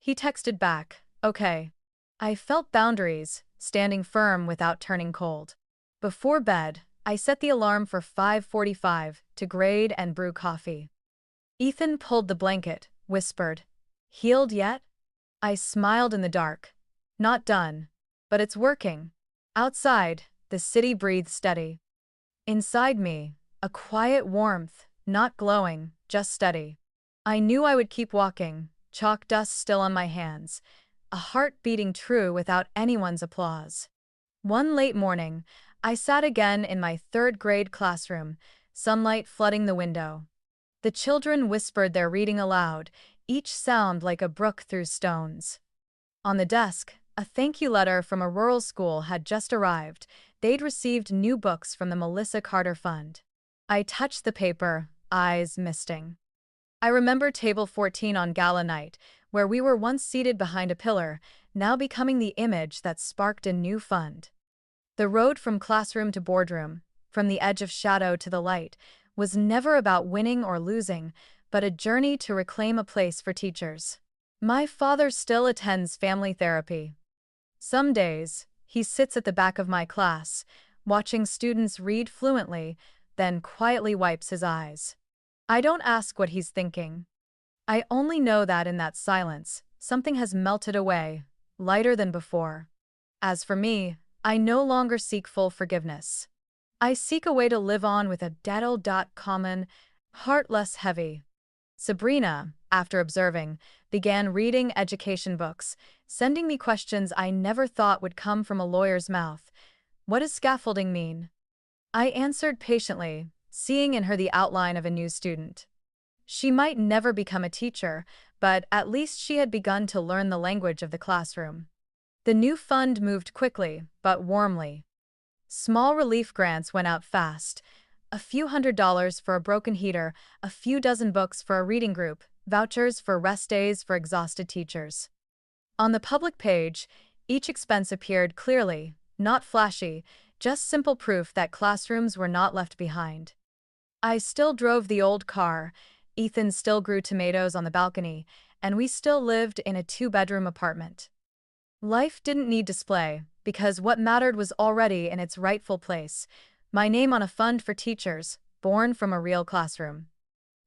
He texted back, okay. I felt boundaries, standing firm without turning cold. Before bed, I set the alarm for 5:45 to grade and brew coffee. Ethan pulled the blanket, whispered, healed yet? I smiled in the dark. Not done, but it's working. Outside, the city breathed steady. Inside me, a quiet warmth, not glowing, just steady. I knew I would keep walking, chalk dust still on my hands, a heart beating true without anyone's applause. One late morning, I sat again in my 3rd-grade classroom, sunlight flooding the window. The children whispered their reading aloud, each sound like a brook through stones. On the desk, a thank you letter from a rural school had just arrived. They'd received new books from the Melissa Carter Fund. I touched the paper, eyes misting. I remember table 14 on gala night, where we were once seated behind a pillar, now becoming the image that sparked a new fund. The road from classroom to boardroom, from the edge of shadow to the light, was never about winning or losing, but a journey to reclaim a place for teachers. My father still attends family therapy. Some days, he sits at the back of my class, watching students read fluently, then quietly wipes his eyes. I don't ask what he's thinking. I only know that in that silence, something has melted away, lighter than before. As for me, I no longer seek full forgiveness. I seek a way to live on with a common, heart less heavy. Sabrina, after observing, began reading education books, sending me questions I never thought would come from a lawyer's mouth. What does scaffolding mean? I answered patiently, seeing in her the outline of a new student. She might never become a teacher, but at least she had begun to learn the language of the classroom. The new fund moved quickly, but warmly. Small relief grants went out fast. A few $100s for a broken heater, a few dozen books for a reading group, vouchers for rest days for exhausted teachers. On the public page, each expense appeared clearly, not flashy, just simple proof that classrooms were not left behind. I still drove the old car, Ethan still grew tomatoes on the balcony, and we still lived in a 2-bedroom apartment. Life didn't need display, because what mattered was already in its rightful place, my name on a fund for teachers, born from a real classroom.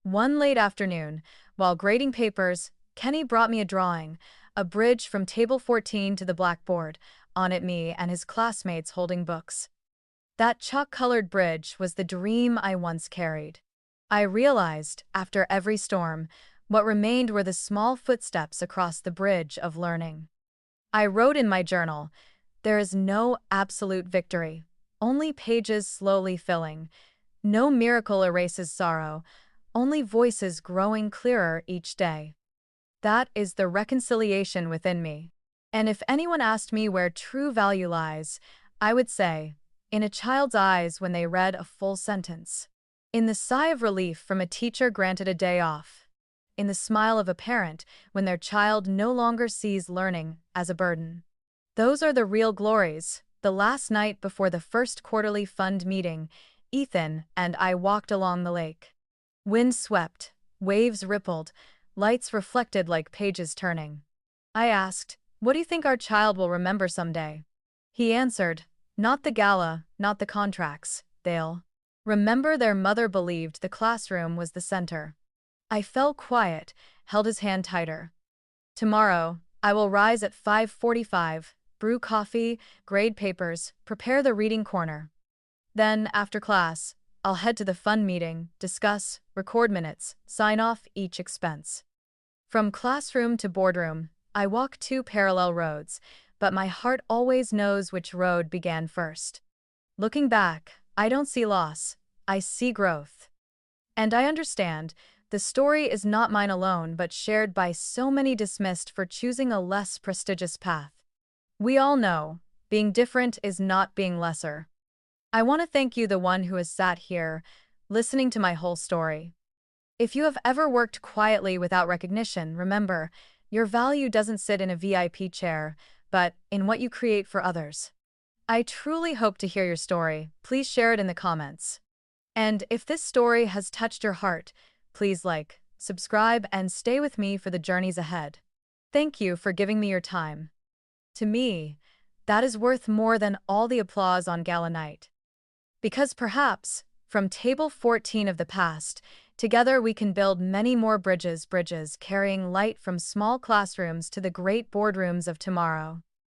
One late afternoon, while grading papers, Kenny brought me a drawing, a bridge from table 14 to the blackboard, on it me and his classmates holding books. That chalk-colored bridge was the dream I once carried. I realized, after every storm, what remained were the small footsteps across the bridge of learning. I wrote in my journal, "There is no absolute victory, only pages slowly filling. No miracle erases sorrow, only voices growing clearer each day." That is the reconciliation within me. And if anyone asked me where true value lies, I would say, in a child's eyes when they read a full sentence, in the sigh of relief from a teacher granted a day off, in the smile of a parent when their child no longer sees learning as a burden. Those are the real glories. The last night before the first quarterly fund meeting, Ethan and I walked along the lake. Wind swept, waves rippled, lights reflected like pages turning. I asked, "What do you think our child will remember someday?" He answered, "Not the gala, not the contracts. They'll remember their mother believed the classroom was the center." I fell quiet, held his hand tighter. "Tomorrow, I will rise at 5:45, brew coffee, grade papers, prepare the reading corner. Then, after class, I'll head to the fund meeting, discuss, record minutes, sign off each expense." From classroom to boardroom, I walk two parallel roads, but my heart always knows which road began first. Looking back, I don't see loss, I see growth. And I understand, the story is not mine alone but shared by so many dismissed for choosing a less prestigious path. We all know, being different is not being lesser. I want to thank you, the one who has sat here, listening to my whole story. If you have ever worked quietly without recognition, remember, your value doesn't sit in a VIP chair, but in what you create for others. I truly hope to hear your story. Please share it in the comments. And if this story has touched your heart, please like, subscribe, and stay with me for the journeys ahead. Thank you for giving me your time. To me, that is worth more than all the applause on gala night. Because perhaps, from table 14 of the past, together we can build many more bridges carrying light from small classrooms to the great boardrooms of tomorrow.